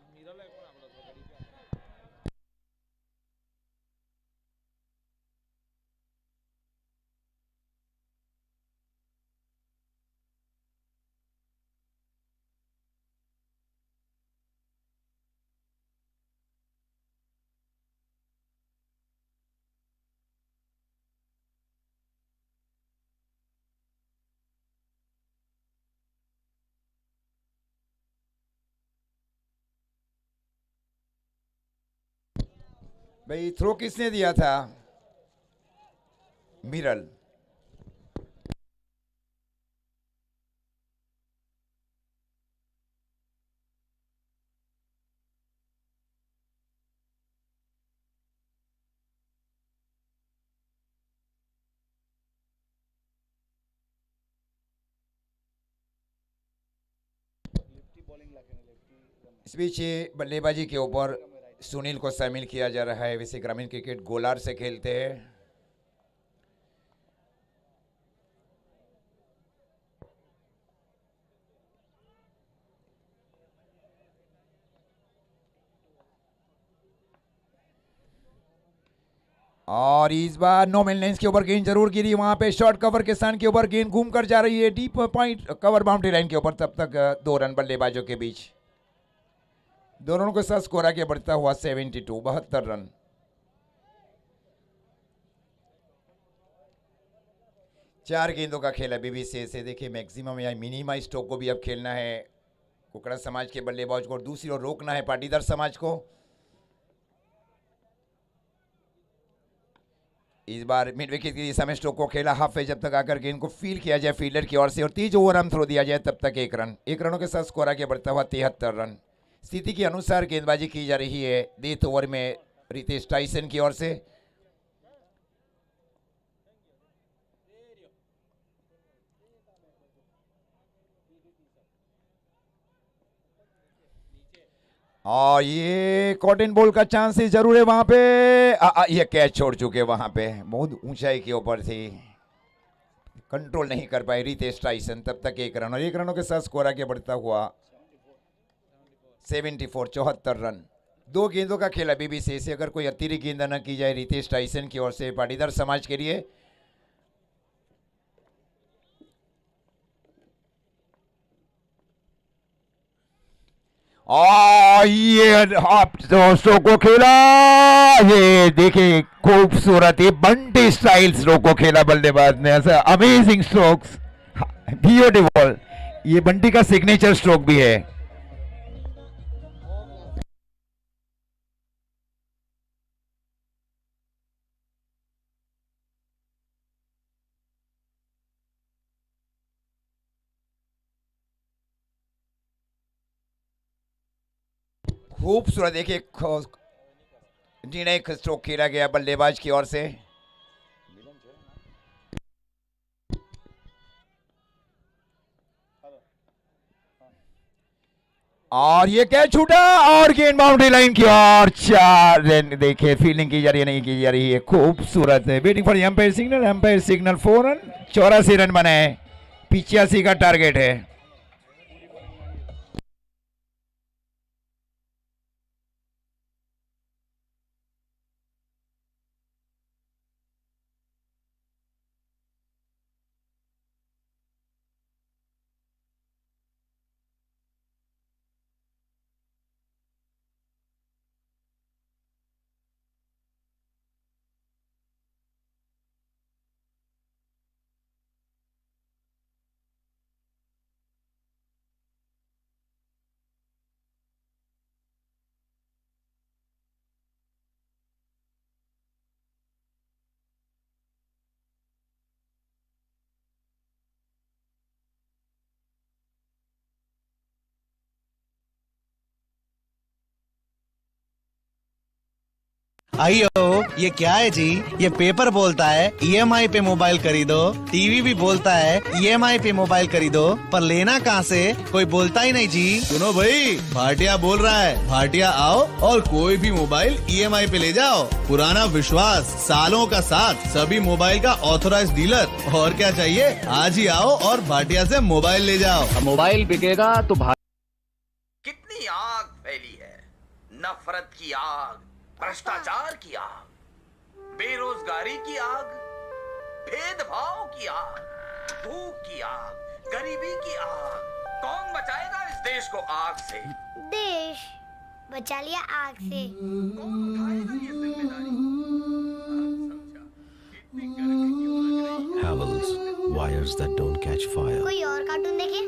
[SPEAKER 3] भाई थ्रो किसने दिया था? मिरल। इस बीच बल्लेबाजी के ऊपर सुनील को शामिल किया जा रहा है। वैसे ग्रामीण क्रिकेट गोलार से खेलते हैं। और इस बार नो मेंटेनेंस के ऊपर गेंद जरूर गिरी। वहां पे शॉर्ट कवर के स्थान के ऊपर गेंद घूम कर जा रही है deep point cover boundary line के ऊपर। तब तक 2 रन बल्लेबाजों के बीच। दोनों के साथ स्कोर आगे बढ़ता हुआ 72 72 रन। चार गेंदों का खेल है बीबीसी से। देखिए मैक्सिमम या मिनिमम स्ट्रोक को भी अब खेलना है कुकड़ा समाज के बल्लेबाज को, और दूसरी ओर रोकना है पाटीदार समाज को। इस बार मिड विकेट की दिशा में स्ट्रोक को खेला हाफ पे, जब तक आकर गेंद को फील किया जाए फील्डर की ओर से और 30 ओवर हम थ्रो दिया जाए तब तक 1 रन। 1 रनों के साथ स्कोर आगे बढ़ता हुआ 73 रन। स्थिति के अनुसार गेंदबाजी की जा रही है डेथ ओवर में रितेश टाइसन की ओर से। और ये कॉटन बॉल का चांस जरूर है वहां पे। ये कैच छोड़ चुके वहां पे, बहुत ऊंचाई के ऊपर थी, कंट्रोल नहीं कर पाए रितेश टाइसन। तब तक 1 रन और 1 रनों के साथ स्कोर आगे बढ़ता हुआ 74 74 रन। 2 गेंदों का खेला बीबीसी से। अगर कोई अतिरिक्त गेंद न की जाए रितेश टाइसन की ओर से पाटीदार समाज के लिए, ये आप दोस्तों को खेला, ये देखिए खूबसूरत ये बंटी स्टाइल स्ट्रोक को खेला बल्लेबाज ने। ऐसा अमेजिंग स्ट्रोक्स, ब्यूटीफुल। ये बंटी का सिग्नेचर स्ट्रोक भी है। खूबसूरत देखिए निर्णायक स्ट्रोक खेला गया बल्लेबाज की ओर से। और ये कैच छूटा और गेंद बाउंड्री लाइन की ओर 4 रन। देखिए फील्डिंग की जा रही है, नहीं की जा रही है, खूबसूरत है। Waiting for umpire signal, umpire signal 4 run. 84 run बनाए, 85 का टारगेट है।
[SPEAKER 2] आइयो, ये क्या है जी? ये पेपर बोलता है ईएमआई पे मोबाइल खरीदो, टीवी भी बोलता है ईएमआई पे मोबाइल खरीदो, पर लेना कहाँ से? कोई बोलता ही नहीं जी। सुनो भाई, भाटिया बोल रहा है, भाटिया आओ और कोई भी मोबाइल ईएमआई पे ले जाओ। पुराना विश्वास, सालों का साथ, सभी मोबाइल का ऑथोराइज्ड डीलर। और क्या चाहिए? आज ही आओ और भाटिया से मोबाइल ले जाओ।
[SPEAKER 5] मोबाइल बिकेगा तो
[SPEAKER 4] कितनी आग फैली है, नफरत की आग, भ्रष्टाचार की आग, बेरोजगारी की आग, भेदभाव की आग, भूख की आग, गरीबी की आग। कौन बचाएगा इस देश को आग से?
[SPEAKER 6] देश बचा लिया आग से।
[SPEAKER 4] कौन उठाएगा ये जिम्मेदारी? समझा, इतनी गर्मी क्यों लग रही है?
[SPEAKER 7] Havels, wires that don't catch fire.
[SPEAKER 6] कोई और कार्टून देखे?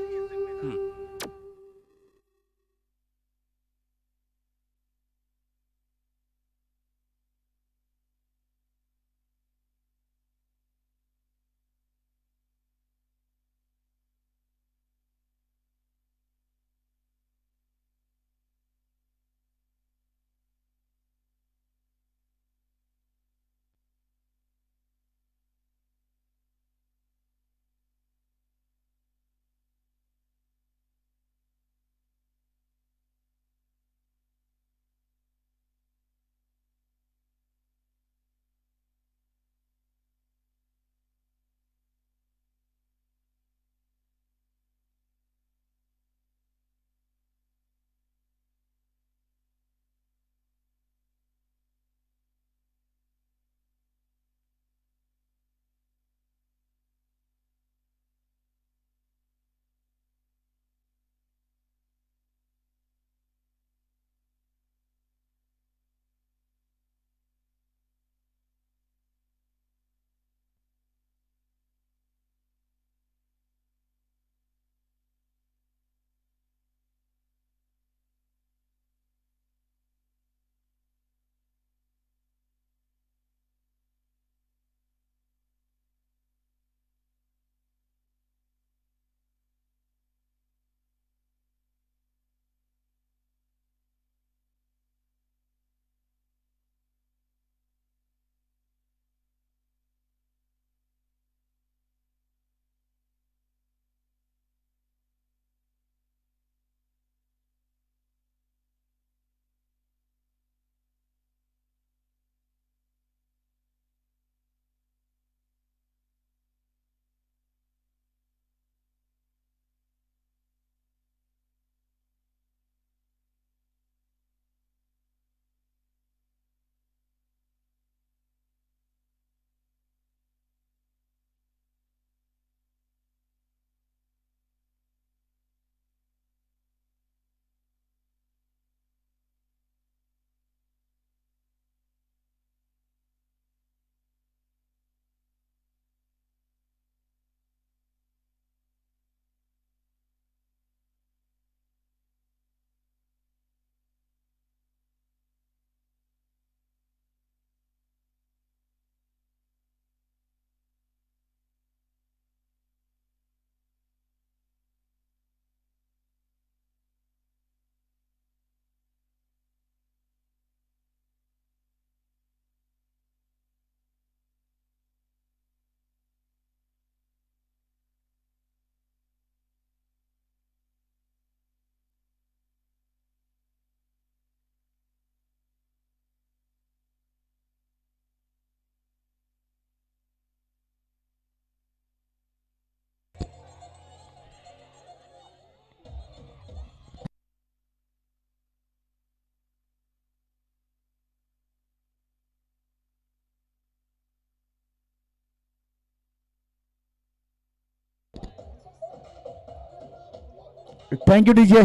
[SPEAKER 1] Thank you DJ,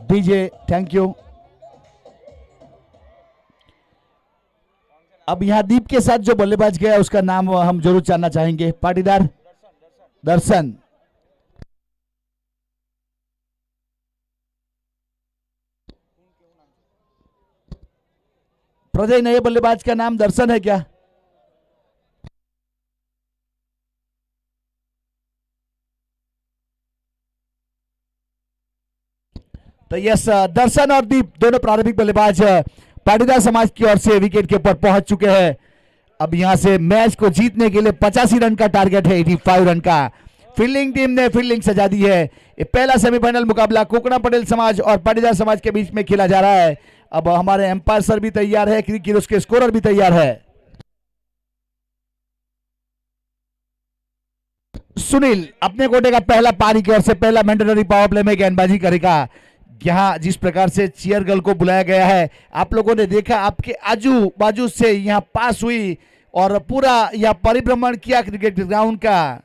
[SPEAKER 1] DJ thank you. अब यहां दीप के साथ जो बल्लेबाज गया उसका नाम हम जरूर जानना चाहेंगे। पाटीदार दर्शन। प्रजय, नए बल्लेबाज का नाम दर्शन है क्या? तो यस, दर्शन और दीप दोनों प्रारंभिक बल्लेबाज पाटीदार समाज की ओर से विकेट के ऊपर पहुंच चुके हैं। अब यहां से मैच को जीतने के लिए 85 रन का टारगेट है, 85 रन का। फील्डिंग टीम ने फील्डिंग सजा दी है। ये पहला सेमीफाइनल मुकाबला कोकना पटेल समाज और पाटीदार समाज के बीच में खेला जा रहा है। अब हमारे एम्पायर सर भी तैयार है, क्योंकि उसके स्कोरर भी तैयार है। सुनील अपने कोटे का पहला पारी की ओर से पहला मैंडेटरी पावर प्ले में गेंदबाजी करेगा। यहाँ जिस प्रकार से चीयर गर्ल को बुलाया गया है, आप लोगों ने देखा, आपके आजू बाजू से यहाँ पास हुई और पूरा यह परिभ्रमण किया क्रिकेट ग्राउंड का।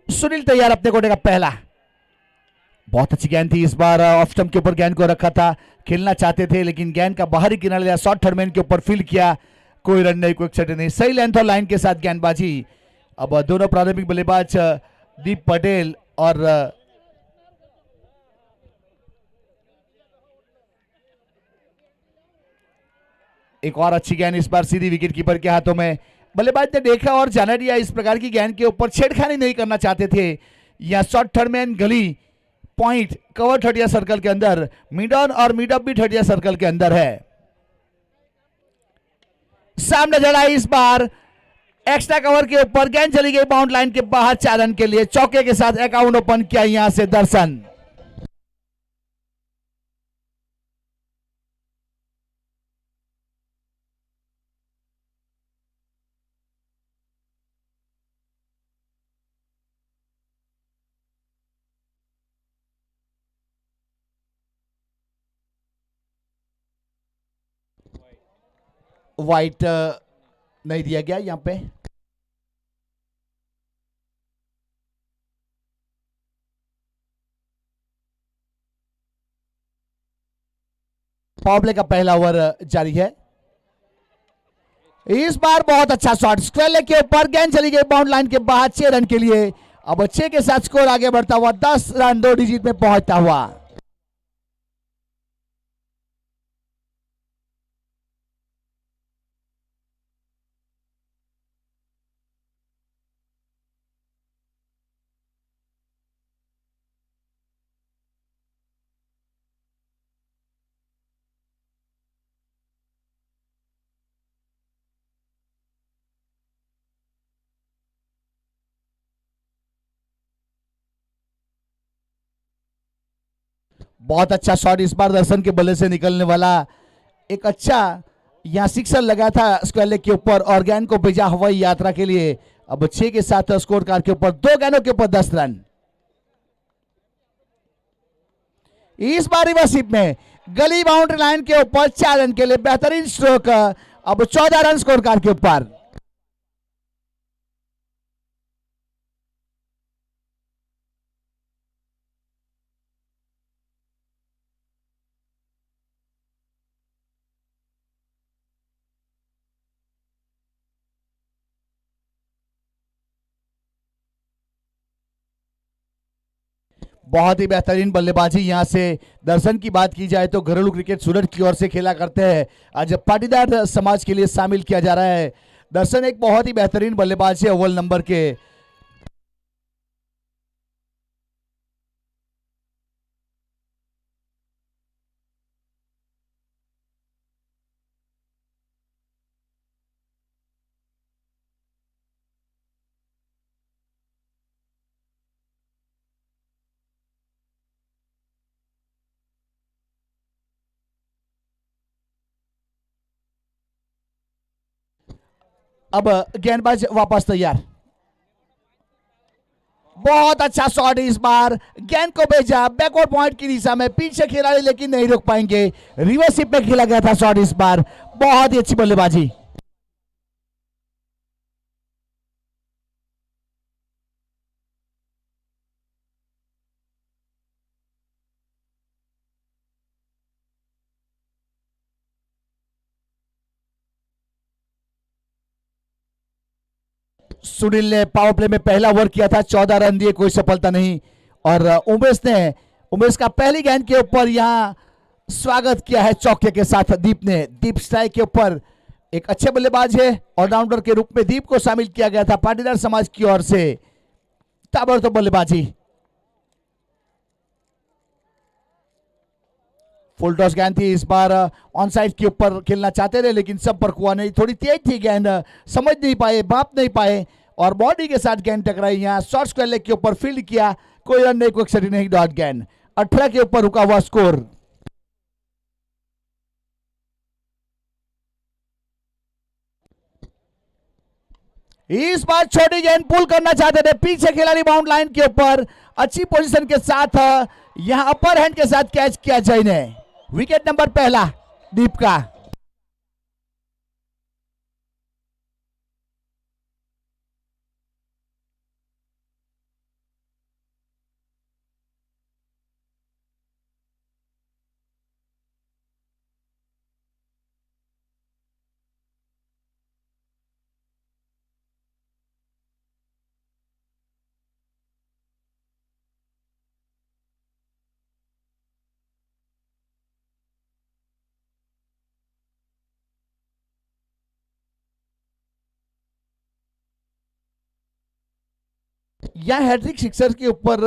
[SPEAKER 1] सुनील तैयार, अपने कोटे का पहला। बहुत अच्छी गेंद थी इस बार, ऑफ स्टंप के ऊपर गेंद को रखा था, खेलना चाहते थे लेकिन गेंद का बाहरी किनारे लिया, शॉर्ट थर्ड मैन के ऊपर फील्ड किया, कोई रन नहीं, कोई एक्सेट नहीं, सही लेंथ और लाइन के साथ गेंदबाजी। अब दोनों प्रारंभिक बल्लेबाज दीप पटेल और एक और अच्छी गेंद इस बार सीधी विकेट कीपर के हाथों में। बल्लेबाज ने देखा और जाना दिया, इस प्रकार की गेंद के ऊपर छेड़खानी नहीं करना चाहते थे। या शॉर्ट थर्ड मैन गली पॉइंट कवर 30 सर्कल के अंदर, मिड ऑन और मिड अप भी 30 सर्कल के अंदर है। सामने जड़ा इस बार एक्स्ट्रा कवर के ऊपर गेंद चली गई बाउंड लाइन के बाहर, 4 रन के लिए चौके के साथ अकाउंट ओपन किया यहां से दर्शन। वाइट नहीं दिया गया यहां पे। पावर प्ले का पहला ओवर जारी है। इस बार बहुत अच्छा शॉट स्क्वायर लेग के ऊपर, गेंद चली गई बाउंड लाइन के बाहर, 6 रन के लिए। अब 6 के साथ स्कोर आगे बढ़ता हुआ 10 रन 2 डिजिट में पहुंचता हुआ। बहुत अच्छा शॉट इस बार दर्शन के बल्ले से निकलने वाला, एक अच्छा यहां सिक्सर लगा था स्क्वायर लेग के ऊपर और गेंद को भेजा हवाई यात्रा के लिए। अब 6 के साथ स्कोर कार्ड के ऊपर 2 गेंदों के ऊपर 10 रन। इस बार रिवर्सिप में गली बाउंड्री लाइन के ऊपर 4 रन के लिए बेहतरीन स्ट्रोक। अब 14 रन स्कोर कार्ड के ऊपर। बहुत ही बेहतरीन बल्लेबाजी यहां से दर्शन की बात की जाए तो घरेलू क्रिकेट सूरत की ओर से खेला करते हैं, आज पाटीदार समाज के लिए शामिल किया जा रहा है। दर्शन एक बहुत ही बेहतरीन बल्लेबाज है अव्वल नंबर के। अब गेंदबाज वापस तैयार। बहुत अच्छा शॉट इस बार, गेंद को भेजा बैकवर्ड पॉइंट की दिशा में, पीछे खिलाड़ी लेकिन नहीं रोक पाएंगे, रिवर्सिप में खेला गया था शॉट इस बार, बहुत ही अच्छी बल्लेबाजी। सुनील ने पावर प्ले में पहला ओवर किया था, 14 रन दिए, कोई सफलता नहीं। और उमेश का पहली गेंद के ऊपर यहां स्वागत किया है चौके के साथ दीप ने। दीप स्ट्राइक के ऊपर एक अच्छे बल्लेबाज है, ऑलराउंडर के रूप में दीप को शामिल किया गया था पाटीदार समाज की ओर से। ताबड़तोड़ बल्लेबाजी, फुल टॉस गेंद थी इस बार, ऑन साइड के ऊपर खेलना चाहते रहे लेकिन संपर्क हुआ नहीं, थोड़ी तेज थी गेंद, समझ नहीं पाए, बाप नहीं पाए और बॉडी के साथ गेंद टकराई। यहां शॉर्ट स्क्वायर लेग के ऊपर फील्ड किया, कोई रन नहीं, कोई एक्सट्रा नहीं, डॉट गेंद। 18 के ऊपर रुका हुआ स्कोर। इस बार छोटी गेंद पुल करना चाहते थे, पीछे खिलाड़ी बाउंड लाइन के ऊपर, अच्छी पोजीशन के साथ यहां अपर हैंड के साथ कैच किया जय ने। विकेट नंबर पहला दीप का। यह हैट्रिक सिक्सर के ऊपर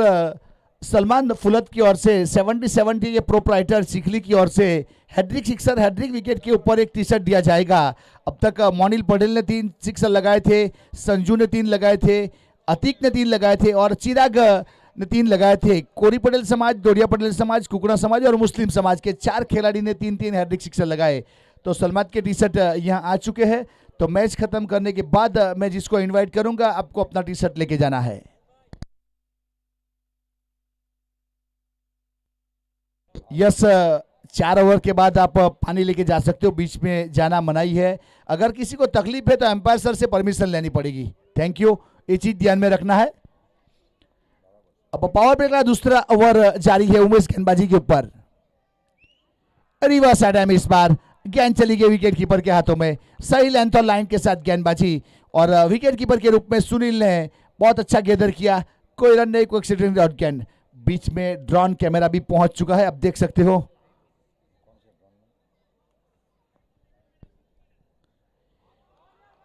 [SPEAKER 1] सलमान फुलत की ओर से 70-70 के प्रोप्राइटर चिखली की ओर से हैट्रिक सिक्सर, हैट्रिक विकेट के ऊपर एक टी शर्ट दिया जाएगा। अब तक मोनिल पटेल ने 3 सिक्सर लगाए थे, संजू ने 3 लगाए थे, अतीक ने 3 लगाए थे और चिराग ने 3 लगाए थे। कोरी पटेल समाज, दोरिया पटेल समाज, कुकड़ा समाज और मुस्लिम समाज के 4 खिलाड़ी ने 3-3 हैट्रिक सिक्सर लगाए। तो सलमान के टी शर्ट यहाँ आ चुके हैं। तो मैच खत्म करने के बाद मैं जिसको इन्वाइट करूंगा आपको अपना टी शर्ट लेके जाना है। यस, 4 ओवर के बाद आप पानी लेके जा सकते हो, बीच में जाना मनाही है। अगर किसी को तकलीफ है तो एम्पायर सर से परमिशन लेनी पड़ेगी। थैंक यू, ये चीज ध्यान में रखना है। अब पावर प्ले का दूसरा ओवर जारी है उमेश गेंदबाजी के ऊपर। रिवर्स अटैम, इस बार गेंद चली गई विकेट कीपर के हाथों में। सही लेंथ और लाइन के साथ गेंदबाजी और विकेट कीपर के रूप में सुनील ने बहुत अच्छा गेदर किया, कोई रन नहीं, कोई एक्सीडेंट आउट गेंद। बीच में ड्रोन कैमरा भी पहुंच चुका है, अब देख सकते हो।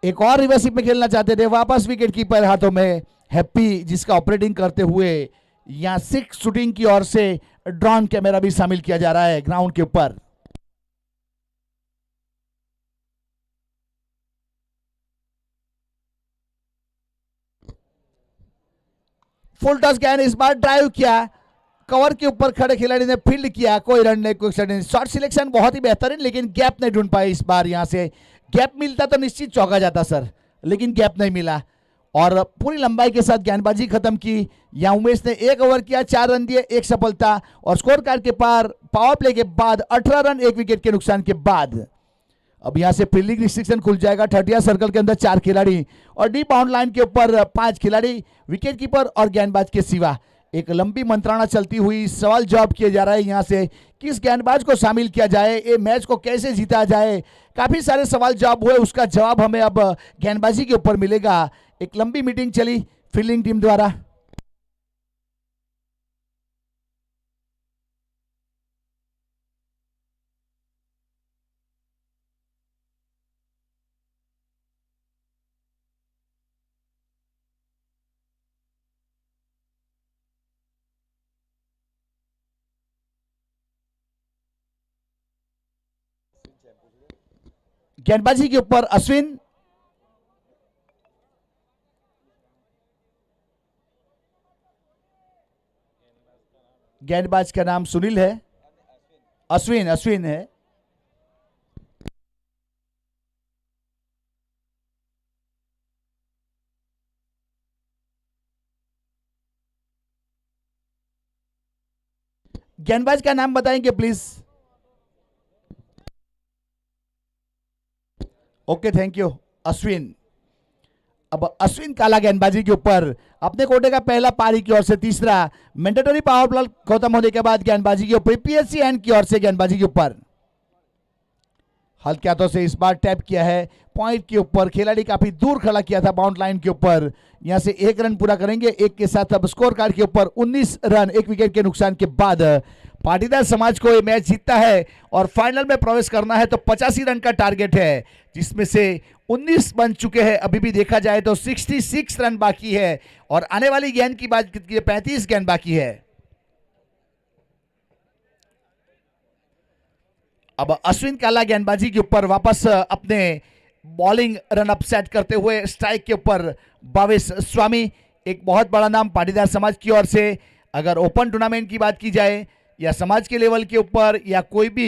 [SPEAKER 1] एक और रिवर्सिप में खेलना चाहते थे, वापस विकेट कीपर हाथों में हैप्पी, जिसका ऑपरेटिंग करते हुए यहां 6 शूटिंग की ओर से ड्रोन कैमरा भी शामिल किया जा रहा है ग्राउंड के ऊपर। फुल टॉस गेंद इस बार ड्राइव किया, कवर के ऊपर खड़े खिलाड़ी ने फील्ड किया, कोई रन नहीं, कोई नहीं। शॉट सिलेक्शन बहुत ही बेहतरीन, लेकिन गैप नहीं ढूंढ पाए इस बार। यहां से गैप मिलता तो निश्चित चौका जाता सर, लेकिन गैप नहीं मिला और पूरी लंबाई के साथ गेंदबाजी खत्म की। यहां उमेश ने 1 ओवर किया, 4 रन दिए, 1 सफलता और स्कोर कार्ड के पार पावर प्ले के बाद 18 रन 1 विकेट के नुकसान के बाद। अब यहां से फील्डिंग रिस्ट्रिक्शन खुल जाएगा। 30 सर्कल के अंदर 4 खिलाड़ी और डी बाउंड लाइन के ऊपर 5 खिलाड़ी, विकेट कीपर और गेंदबाज के सिवा। एक लंबी मंत्रणा चलती हुई सवाल जवाब किए जा रहा है यहां से, किस गेंदबाज को शामिल किया जाए, ये मैच को कैसे जीता जाए। काफी सारे सवाल जवाब हुए, उसका जवाब हमें अब गेंदबाजी के ऊपर मिलेगा। एक लंबी मीटिंग चली फील्डिंग टीम द्वारा। गेंदबाजी के ऊपर अश्विन, गेंदबाज का नाम सुनील है, अश्विन है। गेंदबाज का नाम बताएंगे please. Okay, thank you. Ashwin. अब अश्विन काला गेंदबाजी के ऊपर अपने कोटे का पहला पारी की ओर से तीसरा मैंडेटरी पावर प्ले खत्म होने के बाद गेंदबाजी के ऊपर पीएससी एंड की ओर से गेंदबाजी के ऊपर हल्के हाथों से इस बार टैप किया है पॉइंट के ऊपर। खिलाड़ी काफी दूर खड़ा किया था बाउंड लाइन के ऊपर। यहां से 1 रन पूरा करेंगे। 1 के साथ अब स्कोर कार्ड के ऊपर 19 रन 1 विकेट के नुकसान के बाद पाटीदार समाज को ये मैच जीतता है और फाइनल में प्रवेश करना है। तो 85 रन का टारगेट है, जिसमें से 19 बन चुके हैं। अभी भी देखा जाए तो 66 रन बाकी है और आने वाली गेंद की बात की 35 गेंद बाकी है। अब अश्विन काला गेंदबाजी के ऊपर वापस अपने बॉलिंग रन अप सेट करते हुए स्ट्राइक के ऊपर भावेश स्वामी, एक बहुत बड़ा नाम पाटीदार समाज की ओर से। अगर ओपन टूर्नामेंट की बात की जाए या समाज के लेवल के ऊपर या कोई भी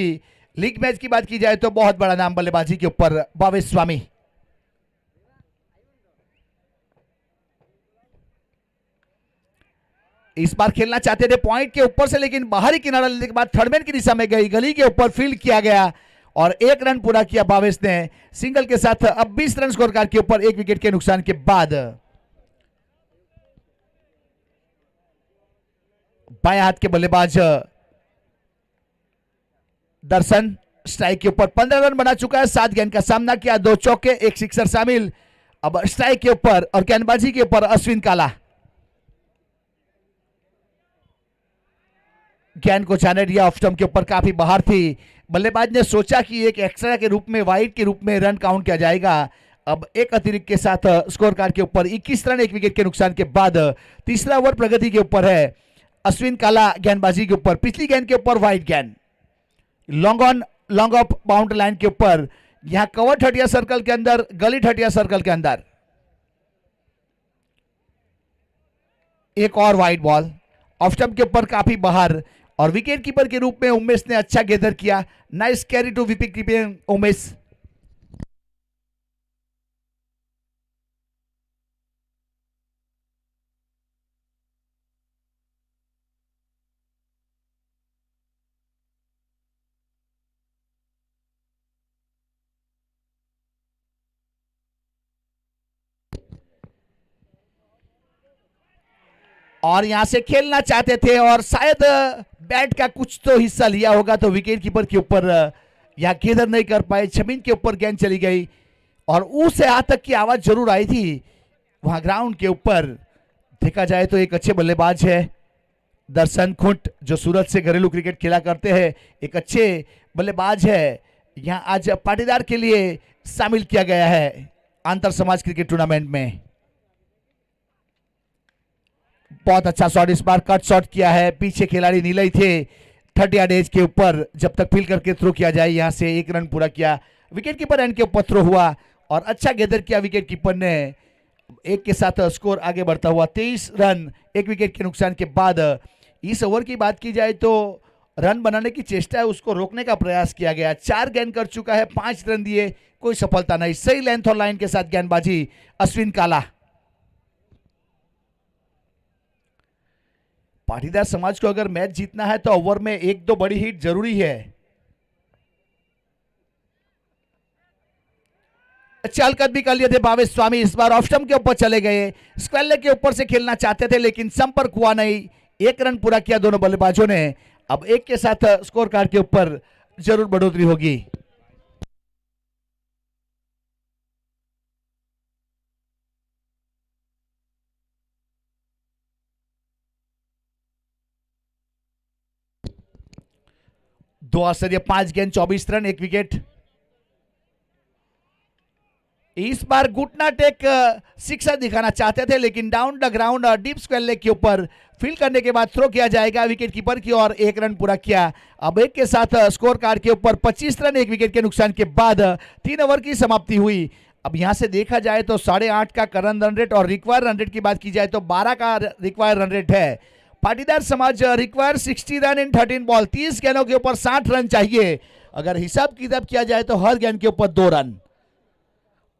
[SPEAKER 1] लीग मैच की बात की जाए तो बहुत बड़ा नाम बल्लेबाजी के ऊपर भावेश स्वामी। इस बार खेलना चाहते थे पॉइंट के ऊपर से, लेकिन बाहरी किनारा लेने के बाद थर्डमैन की दिशा में गई, गली के ऊपर फील्ड किया गया और 1 रन पूरा किया भावेश ने सिंगल के साथ। अब 20 रन स्कोर कार्ड के ऊपर 1 विकेट के नुकसान के बाद बाएं हाथ के बल्लेबाज दर्शन स्ट्राइक के ऊपर 15 रन बना चुका है। 7 गेंद का सामना किया, 2 चौके 1 सिक्सर शामिल। अब स्ट्राइक के ऊपर और गेंदबाजी के ऊपर अश्विन काला। गेंद को जाने दिया ऑफ स्टंप के ऊपर, काफी बाहर थी। बल्लेबाज ने सोचा कि एक एक्स्ट्रा के रूप में वाइड के रूप में रन काउंट किया जाएगा। अब एक अतिरिक्त के साथ स्कोर कार्ड के ऊपर 21 रन 1 विकेट के नुकसान के बाद तीसरा ओवर प्रगति के ऊपर है। अश्विन काला गेंदबाजी के ऊपर पिछली गेंद के ऊपर वाइड गेंद, long on long off boundary line के ऊपर। यहां कवर ठटिया सर्कल के अंदर, गली ठटिया सर्कल के अंदर एक और वाइड बॉल ऑफ स्टंप के ऊपर काफी बाहर और विकेट कीपर के रूप में उमेश ने अच्छा गेदर किया। Nice carry to wicket keeping Umesh. और यहां से खेलना चाहते थे और शायद बैट का कुछ तो हिस्सा लिया होगा, तो विकेट कीपर के ऊपर यहां गेदर नहीं कर पाए। जमीन के ऊपर गेंद चली गई और उस यहां तक की आवाज जरूर आई थी वहां ग्राउंड के ऊपर। देखा जाए तो एक अच्छे बल्लेबाज है दर्शन खुंट, जो सूरत से घरेलू क्रिकेट खेला करते हैं। एक अच्छे बल्लेबाज है, यहां आज पाटीदार के लिए शामिल किया गया है अंतर समाज क्रिकेट टूर्नामेंट में। बहुत अच्छा शॉट इस बार, कट शॉट किया है। पीछे खिलाड़ी नीले थे 30 यार्ड एज के ऊपर, जब तक फील करके थ्रो किया जाए। यहां से 1 रन पूरा किया। विकेट कीपर एंड के ऊपर थ्रो हुआ और अच्छा गेदर किया विकेट कीपर ने। 1 के साथ स्कोर आगे बढ़ता हुआ 23 रन 1 विकेट के नुकसान के बाद। इस ओवर की बात की जाए तो रन बनाने की चेष्टा है, उसको रोकने का प्रयास किया गया। 4 गेंद कर चुका है, 5 रन दिए, कोई सफलता नहीं। सही लेंथ और लाइन के साथ गेंदबाजी अश्विन काला। पाटीदार समाज को अगर मैच जीतना है तो ओवर में 1-2 बड़ी हिट जरूरी है। अच्छे हरकत भी कर लिए थे भावेश स्वामी। इस बार ऑफ स्टंप के ऊपर चले गए, स्क्वेयर लेग के ऊपर से खेलना चाहते थे लेकिन संपर्क हुआ नहीं। 1 रन पूरा किया दोनों बल्लेबाजों ने। अब 1 के साथ स्कोर कार्ड के ऊपर जरूर बढ़ोतरी होगी। दो आश्चर्य 5 गेंद 24 रन 1 विकेट। इस बार घुटना टेक सिक्सर दिखाना चाहते थे लेकिन down the ground deep square leg के ऊपर फील्ड करने के बाद थ्रो किया जाएगा विकेट कीपर की और 1 रन पूरा किया। अब 1 के साथ स्कोर कार्ड के ऊपर 25 रन 1 विकेट के नुकसान के बाद 3 ओवर की समाप्ति हुई। अब यहां से देखा जाए तो 8.5 का करंट रन रेट और रिक्वायर रन रेट की बात की जाए तो 12 का रिक्वायर रन रेट है। पाटीदार समाज रिक्वायर 60 रन इन 13 बॉल, 30 गेंदों के ऊपर 60 रन चाहिए। अगर हिसाब किताब किया जाए तो हर गेंद के ऊपर 2 रन।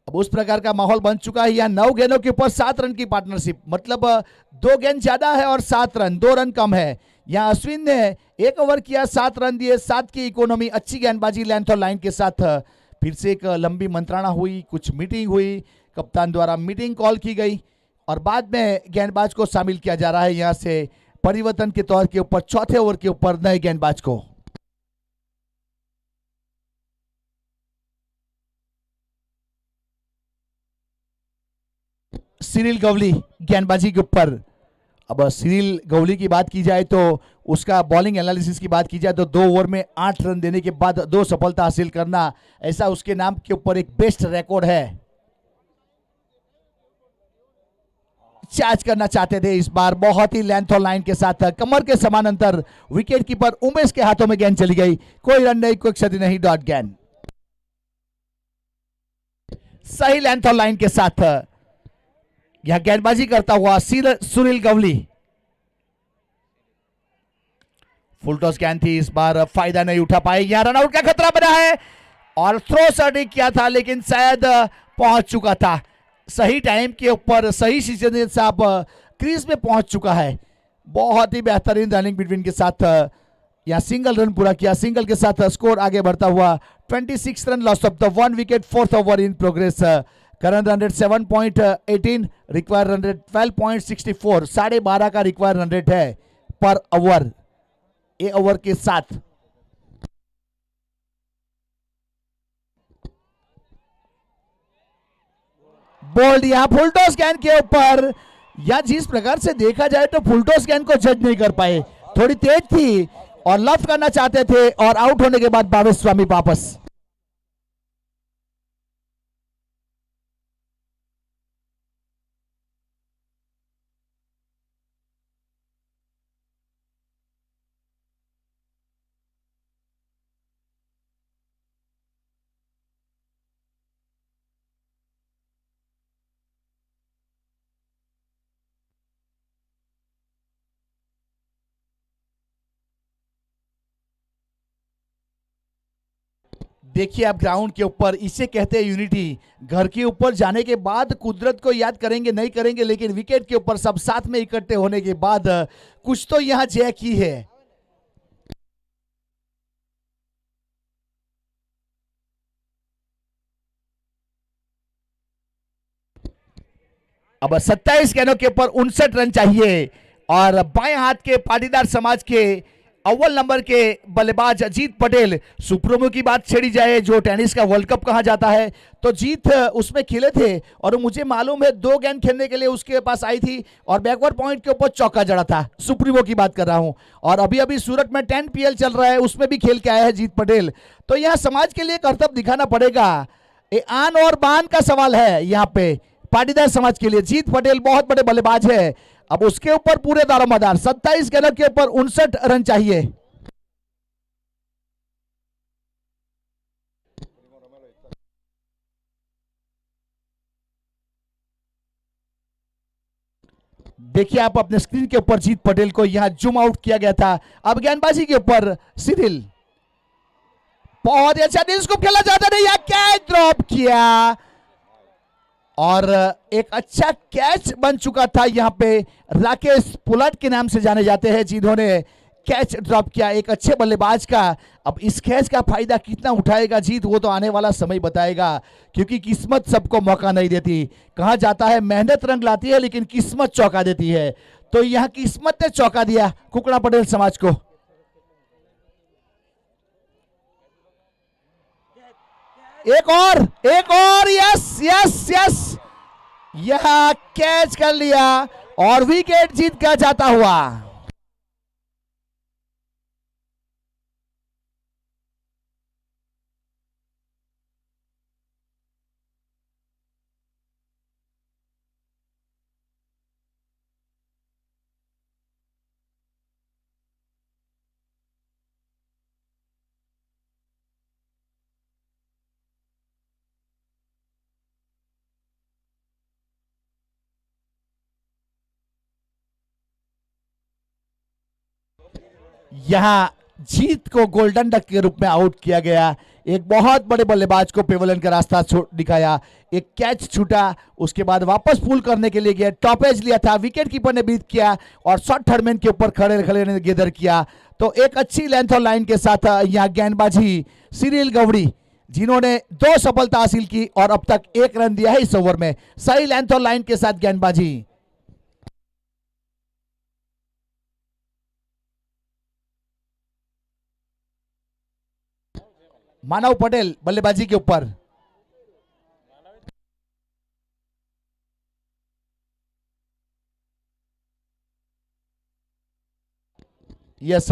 [SPEAKER 1] अब उस प्रकार का माहौल बन चुका है। यहाँ 9 गेंदों के ऊपर 7 रन की पार्टनरशिप, मतलब 2 गेंद ज्यादा है और 7 रन, 2 रन कम है। यहाँ अश्विन ने 1 ओवर किया, 7 रन दिए, 7 की इकोनॉमी, अच्छी गेंदबाजी लेंथ और लाइन के साथ। फिर से एक लंबी मंत्रणा हुई, कुछ मीटिंग हुई, कप्तान द्वारा मीटिंग कॉल की गई और बाद में गेंदबाज को शामिल किया जा रहा है यहाँ से परिवर्तन के तौर के ऊपर। चौथे ओवर के ऊपर नए गेंदबाज को सिरिल गवली गेंदबाजी के ऊपर। अब सिरिल गवली की बात की जाए तो उसका बॉलिंग एनालिसिस की बात की जाए तो 2 ओवर में 8 रन देने के बाद 2 सफलता हासिल करना, ऐसा उसके नाम के ऊपर एक बेस्ट रिकॉर्ड है। चार्ज करना चाहते थे इस बार, बहुत ही लेंथ और लाइन के साथ, कमर के समानांतर। विकेट कीपर उमेश के हाथों में गेंद चली गई, कोई रन नहीं, कोई क्षति नहीं, डॉट गेंद। सही लेंथ और लाइन के साथ यह गेंदबाजी करता हुआ सुनील गवली। फुल टॉस गेंद थी, इस बार फायदा नहीं उठा पाए, यहां रनआउट का खतरा बना है और थ्रो सर्टिंग किया था लेकिन शायद पहुंच चुका था सही टाइम के ऊपर, सही सीजन साहब क्रीज में पहुंच चुका है। बहुत ही बेहतरीन रनिंग बिटवीन के साथ यहां सिंगल रन पूरा किया, सिंगल के साथ स्कोर आगे बढ़ता हुआ 26 run, loss of the 1 wicket, 4th over in progress. Current run rate 7.18, require run rate 12.64, 12.5 का रिक्वायर रन रेट है पर ओवर, ए ओवर के साथ। बोल्ड यहां फुलटॉस गेंद के ऊपर, या जिस प्रकार से देखा जाए तो फुलटॉस गेंद को जज नहीं कर पाए, थोड़ी तेज थी और लफ्ट करना चाहते थे और आउट होने के बाद भावेश स्वामी वापस। देखिए आप ग्राउंड के ऊपर, इसे कहते हैं यूनिटी। घर के ऊपर जाने के बाद कुदरत को याद करेंगे नहीं करेंगे, लेकिन विकेट के ऊपर सब साथ में इकट्ठे होने के बाद कुछ तो यहां जय की है। अब 27 गेंदों के ऊपर 59 रन चाहिए और बाएं हाथ के पाटीदार समाज के अव्वल नंबर के बल्लेबाज जीत पटेल, सुप्रीमो की बात छेड़ी जाए जो टेनिस का वर्ल्ड कप कहा जाता है, तो जीत उसमें खेले थे और मुझे मालूम है 2 गेंद खेलने के लिए उसके पास आई थी और बैकवर्ड पॉइंट के ऊपर चौका जड़ा था। सुप्रीमो की बात कर रहा हूं और अभी अभी सूरत में 10 PL चल रहा है, उसमें भी खेल के आया है जीत पटेल। तो यहां समाज के लिए कर्तव्य दिखाना पड़ेगा, ये आन और बान का सवाल है यहाँ पे पाटीदार समाज के लिए। जीत पटेल बहुत बड़े बल्लेबाज है, अब उसके ऊपर पूरे दारोमदार 27 गेंदों के ऊपर 59 रन चाहिए। देखिए आप अपने स्क्रीन के ऊपर जीत पटेल को यहां जूम आउट किया गया था। अब गेंदबाजी के ऊपर सिरिल, बहुत ही अच्छा दिल स्कूप खेला जाता है, कैच ड्रॉप किया और एक अच्छा कैच बन चुका था यहाँ पे। राकेश पुलट के नाम से जाने जाते हैं जिन्होंने कैच ड्रॉप किया, एक अच्छे बल्लेबाज का। अब इस कैच का फायदा कितना उठाएगा जीत, वो तो आने वाला समय बताएगा, क्योंकि किस्मत सबको मौका नहीं देती। कहा जाता है मेहनत रंग लाती है लेकिन किस्मत चौंका देती है, तो यहाँ किस्मत ने चौंका दिया कुकड़ा पटेल समाज को। एक और, यस यस यस, यह कैच कर लिया और विकेट जीत का जाता हुआ। यहां जीत को गोल्डन डक के रूप में आउट किया गया। एक बहुत बड़े बल्लेबाज को पेवेलियन का रास्ता दिखाया, एक कैच छूटा, उसके बाद वापस पुल करने के लिए गया, टॉपेज लिया था, विकेट कीपर ने बीट किया और शॉट थर्डमैन के ऊपर खड़े खड़े ने गेदर किया। तो एक अच्छी लेंथ और लाइन के साथ यहाँ गेंदबाजी सिरिल गौड़ी, जिन्होंने 2 सफलता हासिल की और अब तक 1 रन दिया है इस ओवर में। सही लेंथ और लाइन के साथ गेंदबाजी। मानव पटेल बल्लेबाजी के ऊपर। यस,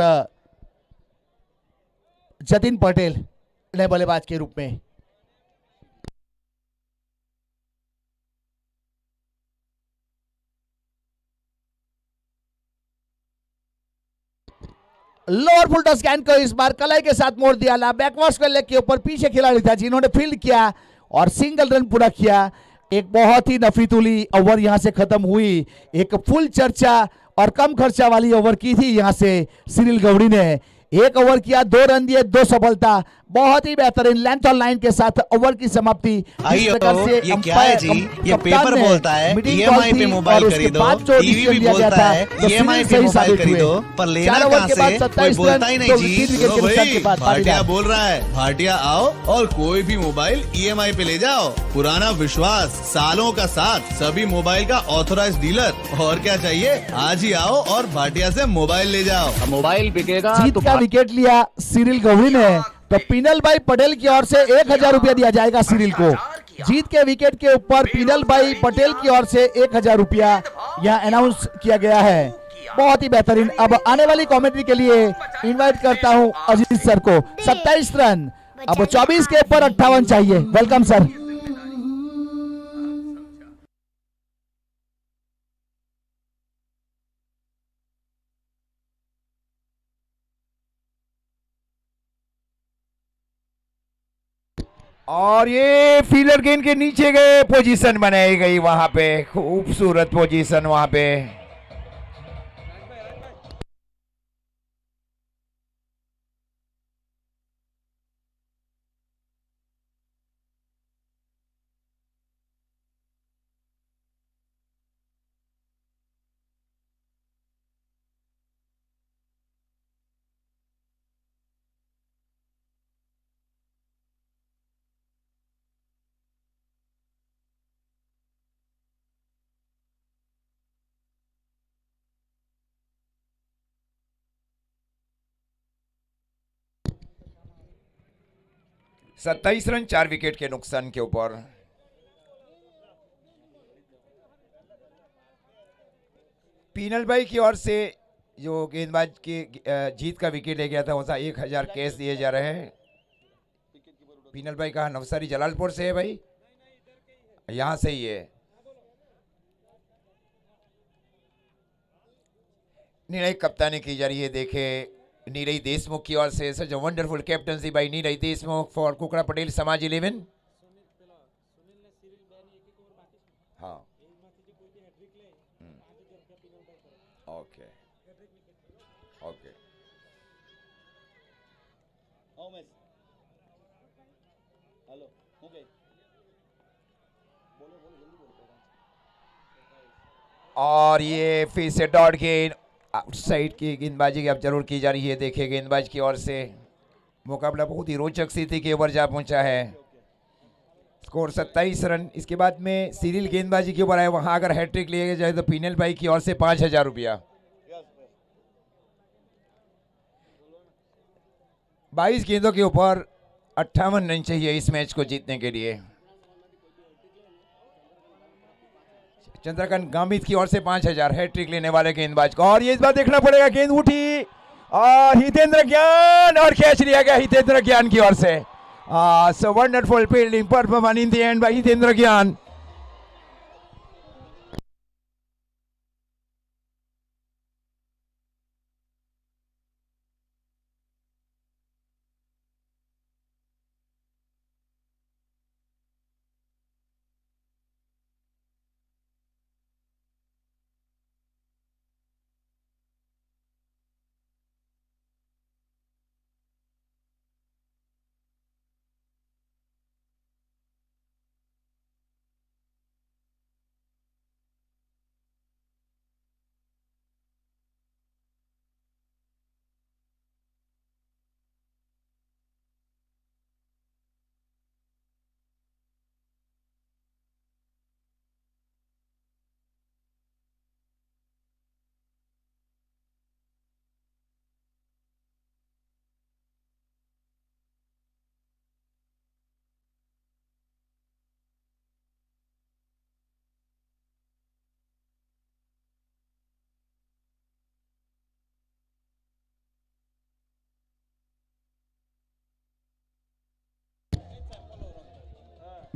[SPEAKER 1] जतिन पटेल नए बल्लेबाज के रूप में। लोअर फुल टॉस गेंद को इस बार कलाई के साथ मोड़ दिया। बैकवर्ड्स के लेग के ऊपर पीछे खिलाड़ी था जिन्होंने फील्ड किया और सिंगल रन पूरा किया। एक बहुत ही नफीतुली ओवर यहां से खत्म हुई। एक फुल चर्चा और कम खर्चा वाली ओवर की थी यहां से सिरिल गौड़ी ने। 1 ओवर किया, 2 रन दिए, 2 सफलता। बहुत ही बेहतरीन लेंथ और लाइन के साथ ओवर की समाप्ति।
[SPEAKER 2] ये क्या है जी? ये पेपर बोलता है EMI पे मोबाइल खरीदो, टीवी भी बोलता है EMI पे मोबाइल खरीदो, पर लेना कहां से? कोई बोलता ही नहीं जी। भाई भाटिया बोल रहा है, भाटिया आओ और कोई भी मोबाइल EMI पे ले जाओ। पुराना विश्वास, सालों का साथ, सभी मोबाइल का ऑथोराइज्ड डीलर। और क्या चाहिए? आज ही आओ और भाटिया से मोबाइल ले जाओ।
[SPEAKER 5] मोबाइल बिकेगा।
[SPEAKER 1] जीत का विकेट लिया सिरिल गौड़ी ने। तो पीनल भाई पटेल की ओर से 1000 रुपया दिया जाएगा सिरिल को। जीत के विकेट के ऊपर पीनल भाई पटेल की ओर से 1000 रुपया यहाँ अनाउंस किया गया है। बहुत ही बेहतरीन। अब आने वाली कमेंट्री के लिए इनवाइट करता हूं अजीत सर को। 27 रन, अब 24 के ऊपर 58 चाहिए। Welcome sir.
[SPEAKER 3] और ये फील्डर गेंद के नीचे गए, पोजीशन बनाई गई वहां पे, खूबसूरत पोजीशन वहां पे। सत्ताईस रन 4 विकेट के नुकसान के ऊपर। पीनल भाई की ओर से जो गेंदबाज के जीत का विकेट ले गया था वैसा 1000 कैश दिए जा रहे हैं। पीनल भाई कहा? नवसारी जलालपुर से है भाई, यहां से ही है। निर्णय कप्तानी की जा रही है। देखे नीरज देशमुख की ओर से such wonderful captaincy by Neeraj Deshmukh for Kukda Patel Samaj 11। हाँ, ओके ओके। और ये फिर से डॉट गेंद आउटसाइड की गेंदबाजी की अब जरूर की जा रही है। देखिए गेंदबाज की ओर से मुकाबला बहुत ही रोचक स्थिति के ओवर जा पहुंचा है। Score 27 run. इसके बाद में सीरियल गेंदबाजी के ऊपर आए, वहां अगर हैट्रिक लिया जाए तो पीनल भाई की ओर से 5000 रुपया। 22 गेंदों के ऊपर 58 रन चाहिए इस मैच को जीतने के लिए। चंद्रकांत गामित की ओर से 5000 हैट्रिक लेने वाले गेंदबाज को। और ये इस बार देखना पड़ेगा, गेंद उठी और हितेंद्र ज्ञान और कैच लिया गया हितेंद्र ज्ञान की ओर से। So wonderful fielding performance in the end by Hitendra Gyan.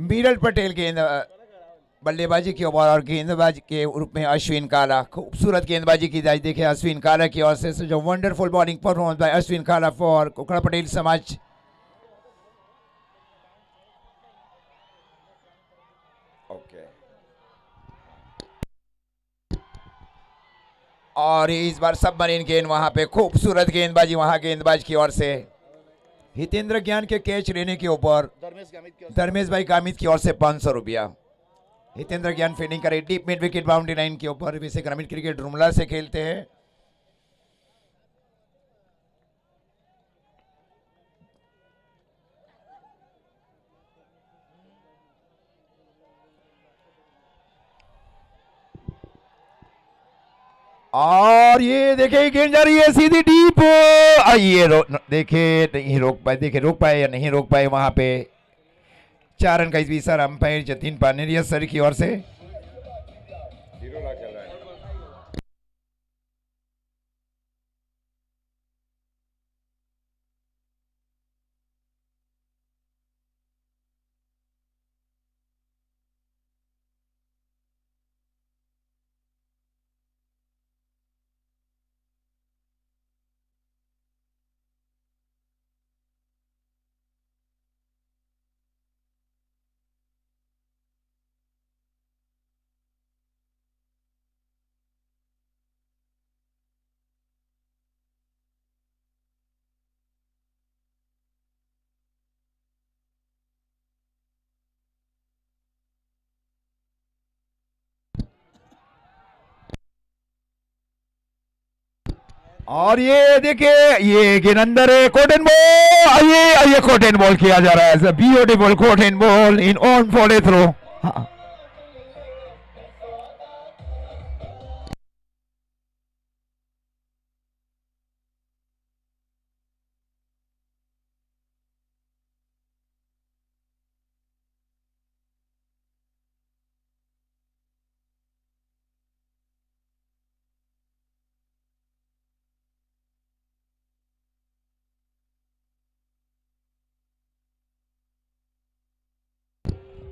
[SPEAKER 3] Biral Patel गेंद बल्लेबाजी की ओवर और गेंदबाज के रूप में अश्विन काला, खूबसूरत गेंदबाजी की जाए। देखिए अश्विन काला की ओर से जो wonderful bowling performance by Ashwin काला फॉर कोकड़ा पटेल समाज। ओके, और इस बार सबमरीन गेंद वहां पे खूबसूरत गेंदबाजी वहां गेंदबाज की ओर से हितेंद्र ज्ञान के कैच लेने के ऊपर धर्मेश भाई गामित की ओर से 500 रुपया। हितेंद्र ज्ञान फील्डिंग करे deep mid wicket boundary line के ऊपर। वैसे ग्रामीण क्रिकेट रुमला से खेलते हैं। और ये देखिए गेंद जा रही है सीधी डीप। ये देखे नहीं रोक पाए, देखे रोक पाए या नहीं रोक पाए वहां पे। 4 रन का इस बीच अंपायर जतीन पानेरिया सर की ओर से। और ये देखिए ये गेंद अंदर है, कॉटन बॉल। ये कॉटन बॉल किया जा रहा है, beautiful caught and bowled in on for a throw.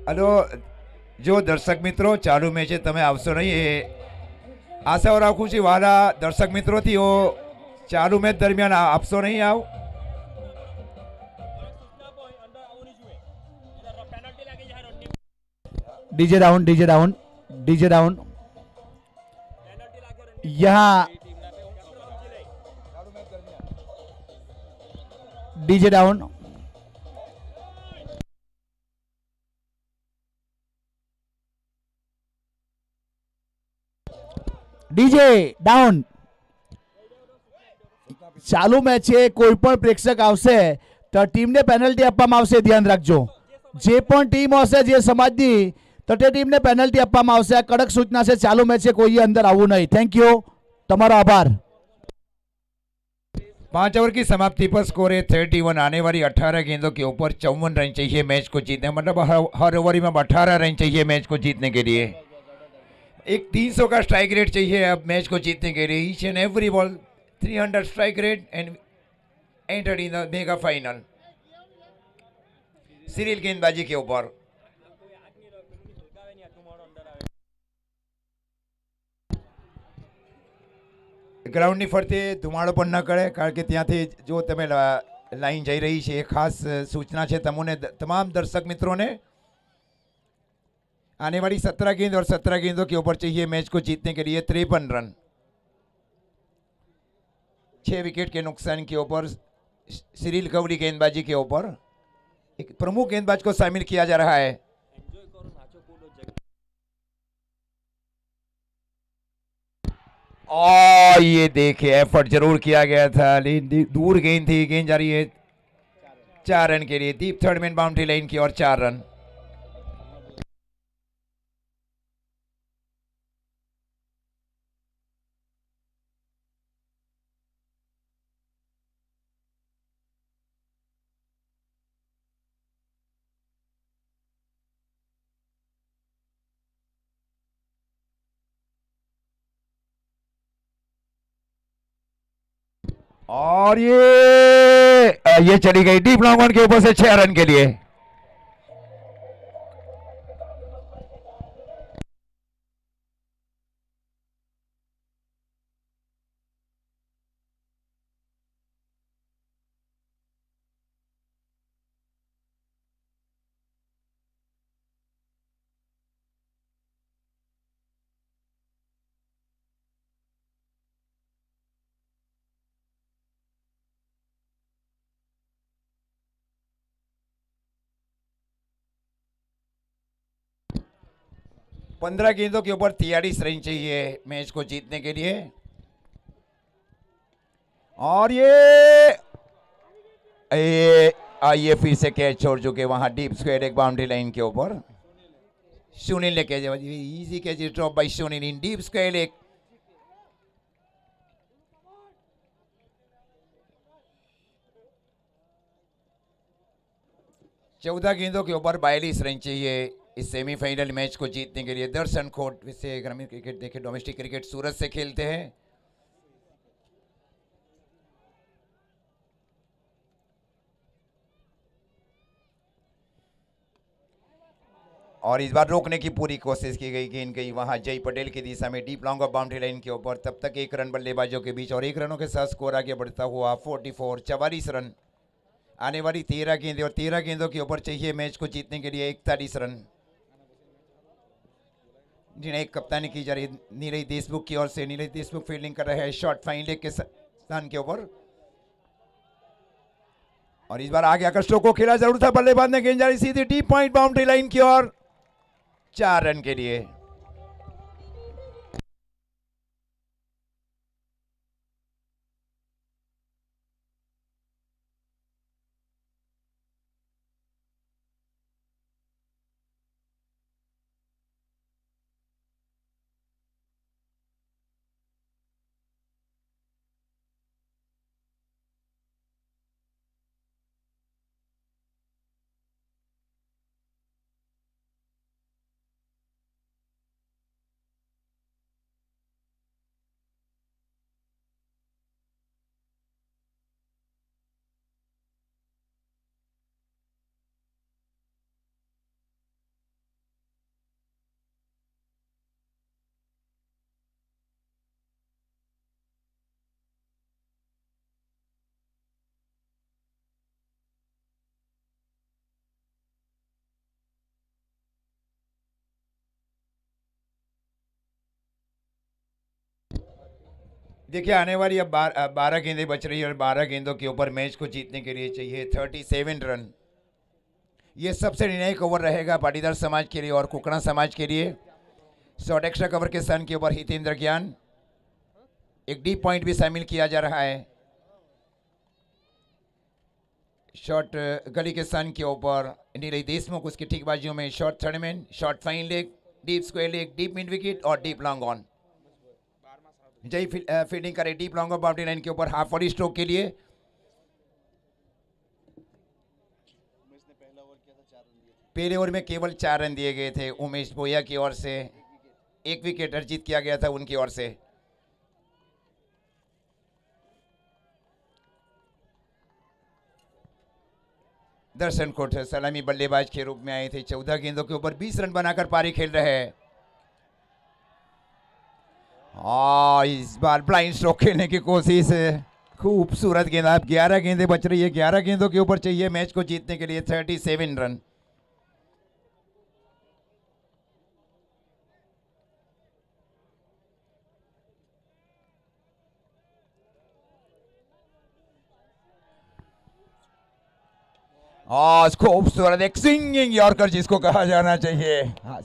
[SPEAKER 3] Hello जो दर्शक मित्रों चालू मैच है તમે આવશો નહીં એ આશા રાખું છું। વાલા દર્શક મિત્રો થયો ચાલુ મેચ દરમિયાન આપશો નહીં આવ।
[SPEAKER 1] DJ down, DJ down, DJ down. यहाँ डीजे डाउन। DJ down. ચાલુ મેચે કોઈ પણ પ્રેક્ષક આવશે તો ટીમને પેનલ્ટી આપવામાં આવશે, ધ્યાન રાખજો। જે પણ ટીમ હશે જે સમાજની તો તે ટીમને પેનલ્ટી આપવામાં આવશે। આ કડક સૂચના છે। ચાલુ મેચે કોઈએ અંદર આવવું નહીં। થેન્ક યુ, તમારો આભાર।
[SPEAKER 3] 5 ओवर की समाप्ति पर स्कोर है 31। आने वाली 18 गेंदों के ऊपर 54 रन चाहिए मैच को जीतने, मतलब हर ओवर में 18 रन चाहिए मैच को जीतने के लिए। एक 300 का स्ट्राइक रेट चाहिए अब मैच को जीतने के लिए। Each and every ball 300 strike rate and entered in the mega final. Serial गेंदबाजी के ऊपर ગ્રાઉન્ડની ફરતે ધુમાડો પણ ન કરે, કારણ કે ત્યાંથી જો તમે લાઈન જઈ રહી છે એ ખાસ સૂચના છે તમને તમામ दर्शक मित्रों ने। आने वाली 17 गेंद और 17 गेंदों के ऊपर चाहिए मैच को जीतने के लिए 53 रन। 6 विकेट के नुकसान के ऊपर सिरिल कवड़ी गेंदबाजी के ऊपर एक प्रमुख गेंदबाज को शामिल किया जा रहा है। और ये देखिए एफर्ट जरूर किया गया था, लेकिन दूर गेंद थी। गेंद जा रही है 4 रन के लिए। Deep third man boundary line की और 4 रन। और ये चली गई डीप लॉन्ग ऑन के ऊपर से 6 रन के लिए। 15 गेंदों के ऊपर 43 रन चाहिए मैच को जीतने के लिए। और ये आइए फिर से कैच छोड़ चुके वहां डीप स्क्वायर एक बाउंड्री लाइन के ऊपर। सुनील ने catch, easy catch drop by Sunil in deep square एक। चौदह गेंदों के ऊपर 42 रन चाहिए इस सेमीफाइनल मैच को जीतने के लिए। दर्शन खोट से ग्रामीण क्रिकेट देखे, डोमेस्टिक क्रिकेट सूरत से खेलते हैं। और इस बार रोकने की पूरी कोशिश की गई, गेंद गई वहां जय पटेल की दिशा में deep long off boundary line के ऊपर। तब तक 1 रन बल्लेबाजों के बीच और 1 रनों के साथ स्कोर आगे बढ़ता हुआ 44 रन। आने वाली 13 गेंदें और 13 गेंदों के ऊपर चाहिए मैच को जीतने के लिए 41 रन, जिन्हें एक कप्तानी की जा रही नीरज देशमुख की ओर से। नीरज देशमुख फील्डिंग कर रहे हैं शॉर्ट फाइन लेग के स्थान के ऊपर। और इस बार आगे आकर स्ट्रोक को खेला जरूर था, बल्लेबाज ने गेंद जारी सीधी डीप पॉइंट बाउंड्री लाइन की ओर 4 रन के लिए। देखिए आने वाली अब 12 गेंदें बच रही है और 12 गेंदों के ऊपर मैच को जीतने के लिए चाहिए 37 रन। ये सबसे निर्णायक ओवर रहेगा पाटीदार समाज के लिए और कुकड़ा समाज के लिए। शॉर्ट एक्स्ट्रा कवर के स्थान के ऊपर हितेंद्र ज्ञान, एक डीप पॉइंट भी शामिल किया जा रहा है। शॉर्ट गली के स्थान के ऊपर नीरज देशमुख, उसकी ठीक बाजुओं में short third man, short fine leg, deep square leg, deep mid wicket और डीप लॉन्ग ऑन। जय फील्डिंग करे deep long off boundary line के ऊपर हाफ बॉडी स्ट्रोक के लिए। पहले ओवर में केवल 4 रन दिए गए थे उमेश भोया की ओर से, 1 विकेट अर्जित किया गया था उनकी ओर से। दर्शन कोट सलामी बल्लेबाज के रूप में आए थे। 14 गेंदों के ऊपर 20 रन बनाकर पारी खेल रहे हैं। इस बार ब्लाइंड स्ट्रोक खेलने की कोशिश, खूबसूरत गेंद। अब 11 गेंदें बच रही है, 11 गेंदों के ऊपर चाहिए मैच को जीतने के लिए 37 रन। खूबसूरत एक स्विंगिंग यॉर्कर जिसको कहा जाना चाहिए।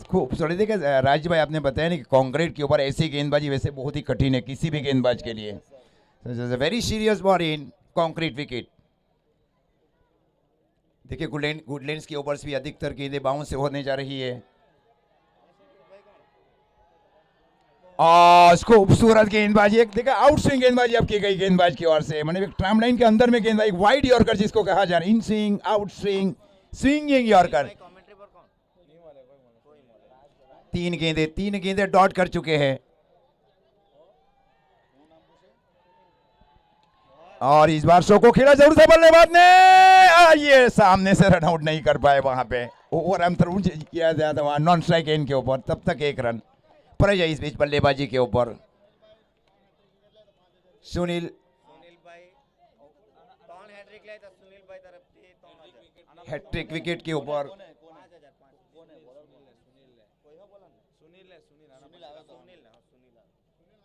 [SPEAKER 3] खूबसूरत। देखिए राज भाई, आपने बताया नहीं कि कंक्रीट के ऊपर ऐसी गेंदबाजी वैसे बहुत ही कठिन है किसी भी गेंदबाज के लिए। Very serious ball in concrete wicket. देखिए गुडलैंड्स के ओवर्स भी अधिकतर गेंदें बाउंस से होने जा रही है। खूबसूरत गेंदबाजी, एक देखा आउटस्विंग गेंदबाजी अब की गई गेंदबाज की ओर से, मतलब एक ट्रैम लाइन के अंदर में गेंदबाजी, वाइड यॉर्कर जिसको कहा जा रहा है, in swing, out swing, swinging yorker. 3 गेंदें डॉट कर चुके हैं। और इस बार शो को खेला जरूर था बल्लेबाज ने, ये सामने से रन आउट नहीं कर पाए वहां पे। ओवर अंतर किया जाता वहां नॉन स्ट्राइक एंड के ऊपर, तब तक 1 रन पर इस बीच बल्लेबाजी के ऊपर सुनील हैट्रिक विकेट के ऊपर।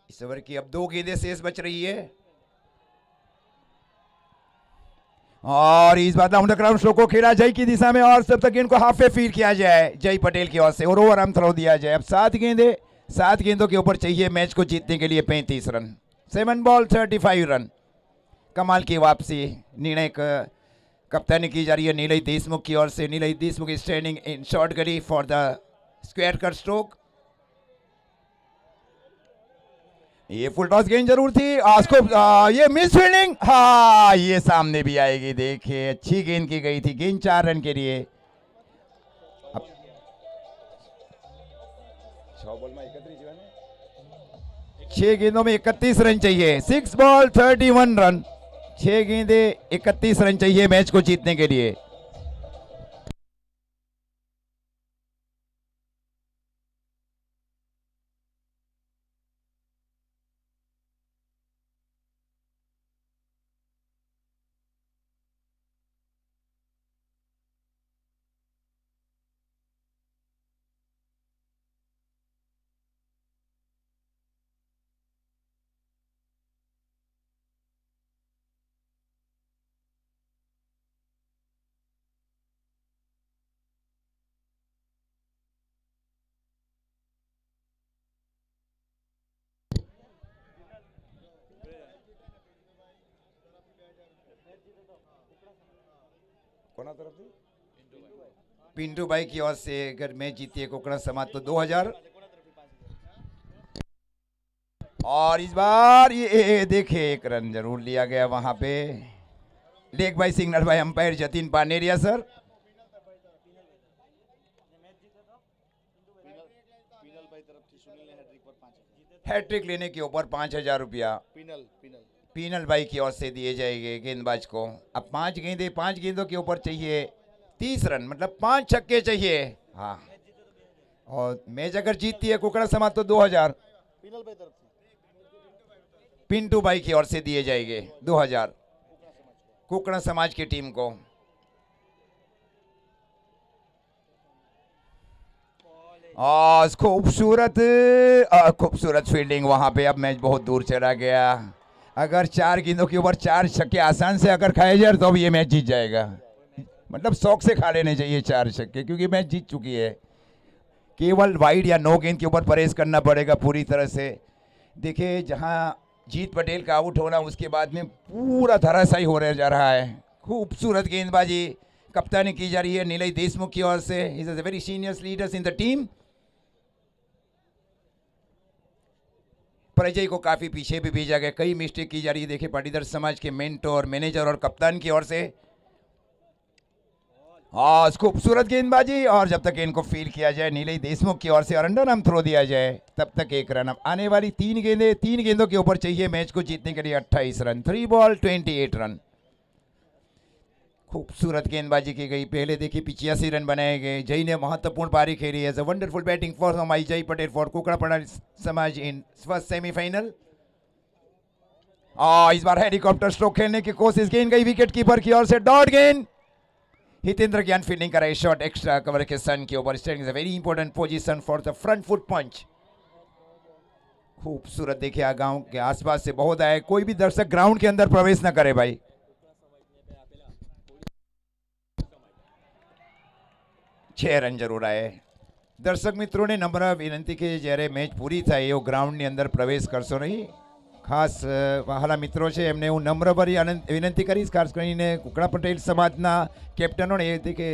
[SPEAKER 3] इस ओवर की अब 2 गेंदें शेष बच रही है। और इस बार डाउन द ग्राउंड स्ट्रोक को खेला जय की दिशा में और सब तक गेंद को हाफ पे फील किया जाए जय पटेल की ओर से और ओवर आर्म थ्रो दिया जाए। अब 7 गेंदों के ऊपर चाहिए मैच को जीतने के लिए 35 रन। 7 ball 35 run. कमाल की वापसी निर्णय कप्तानी की जा रही है नीलय देशमुख की ओर से। Nilay Deshmukh standing in short गली for the square cut stroke. ये फुल टॉस गेंद जरूर थी आज को ये मिस फील्डिंग। हाँ ये सामने भी आएगी। देखिए अच्छी गेंद की गई थी। गेंद 4 रन के लिए। अब 6 गेंदों में 31 रन चाहिए। 6 बॉल 31 रन। 6 गेंदे 31 रन चाहिए मैच को जीतने के लिए। पिंटू भाई की ओर से अगर मैच जीती है कोकणा समाज तो 2000। और इस बार ये देखिए 1 रन जरूर लिया गया वहां पे। Leg bye signal by umpire Jatin Paneria sir. हैट्रिक लेने के ऊपर 5000 रुपया पीनल भाई की ओर से दिए जाएंगे गेंदबाज को। अब 5 गेंदों के ऊपर चाहिए 30 रन, मतलब 5 छक्के चाहिए। हाँ और मैच अगर जीतती है कोकणा समाज तो 2000 पिंटू भाई की ओर से दिए जाएंगे। 2000 कोकणा समाज की टीम को। और खूबसूरत फील्डिंग वहां पे। अब मैच बहुत दूर चला गया। अगर 4 गेंदों के ऊपर 4 छक्के आसान से अगर खाए जाए तो अब ये मैच जीत जाएगा। मतलब शौक से खा लेने चाहिए 4 छक्के क्योंकि मैच जीत चुकी है। केवल वाइड या 9 गेंद के ऊपर परहेज करना पड़ेगा पूरी तरह से। देखिए जहां जीत पटेल का आउट होना उसके बाद में पूरा धराशायी हो जा रहा है। खूबसूरत गेंदबाजी कप्तानी की जा रही है नीलय देशमुख की ओर से। Is a very senior leaders in the team. Parijay को काफी पीछे भी भेजा गया। कई मिस्टेक की जा रही है। देखिए पाटीदार समाज के मेंटोर मैनेजर और कप्तान की ओर से। खूबसूरत गेंदबाजी और जब तक इनको फील किया जाए नीलय देशमुख की ओर से और अंडर आर्म थ्रो दिया जाए तब तक 1 रन। अब आने वाली 3 गेंदों के ऊपर चाहिए मैच को जीतने के लिए 28 रन। 3 ball 28 run. खूबसूरत गेंदबाजी की गई। पहले देखिए 85 रन बनाए गए। जय ने महत्वपूर्ण पारी खेली है। वंडरफुल बैटिंग फॉर हमारी जय पटेल फॉर कोकड़ा समाज इन फर्स्ट सेमीफाइनल। इस बार हेलीकॉप्टर स्ट्रोक खेलने की कोशिश। गेंद गई विकेट कीपर की ओर से। डॉट गेंद। हितेंद्र ज्ञान फील्डिंग कराई। शॉट एक्स्ट्रा कवर के सन के ऊपर। Standing is a very important position for the front foot punch. खूबसूरत देखिए गांव के आसपास से बहुत आए। कोई भी दर्शक ग्राउंड के अंदर प्रवेश न करे भाई। 6 रन जरूर आए। दर्शक मित्रों ने नम्र विनंती की જ્યારે મેચ પૂરી થાય એવો ગ્રાઉન્ડની અંદર પ્રવેશ કરશો નહીં। ખાસ વહાલા મિત્રો છે એમને હું નમ્રભરી વિનંતી કરીશ, ખાસ કરીને કુકડા પટેલ સમાજના કેપ્ટનોને એ કે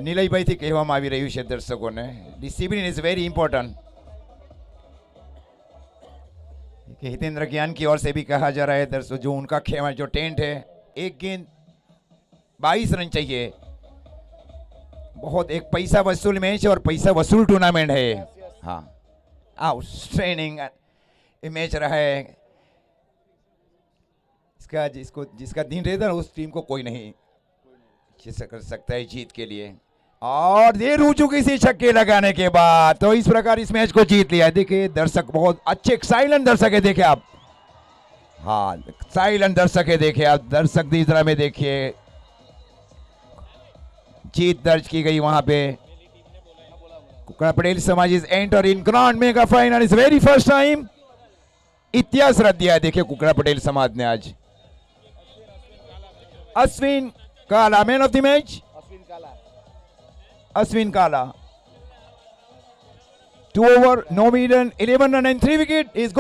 [SPEAKER 3] નીલયભાઈથી કહેવામાં આવી રહ્યું છે દર્શકોને, discipline is very important. Hitendra ज्ञान की ओर से भी कहा जा रहा है दर्शकों, जो उनका खेमा जो टेंट है, 1 गेंद 22 रन चाहिए। बहुत एक पैसा वसूल मैच और पैसा वसूल टूर्नामेंट है। हाँ आउटस्टैंडिंग मैच रहा है इसका। जिसका दिन रहता है उस टीम को कोई नहीं कर सकता है जीत के लिए। और देर हो चुकी सी छक्के लगाने के बाद, तो इस प्रकार इस मैच को जीत लिया। देखिए दर्शक बहुत अच्छे साइलेंट दर्शक है। देखिए आप, हाँ साइलेंट दर्शक है। देखिए आप दर्शक तीसरा में देखिए जीत दर्ज की गई वहां पे। कुकड़ा पटेल समाज is enter in grand mega final is very first time. इतिहास रच दिया है देखिए कुकड़ा पटेल समाज ने आज। अश्विन काला man of the match, Ashwin काला। 2 over, no median, 11 run and 3 wicket is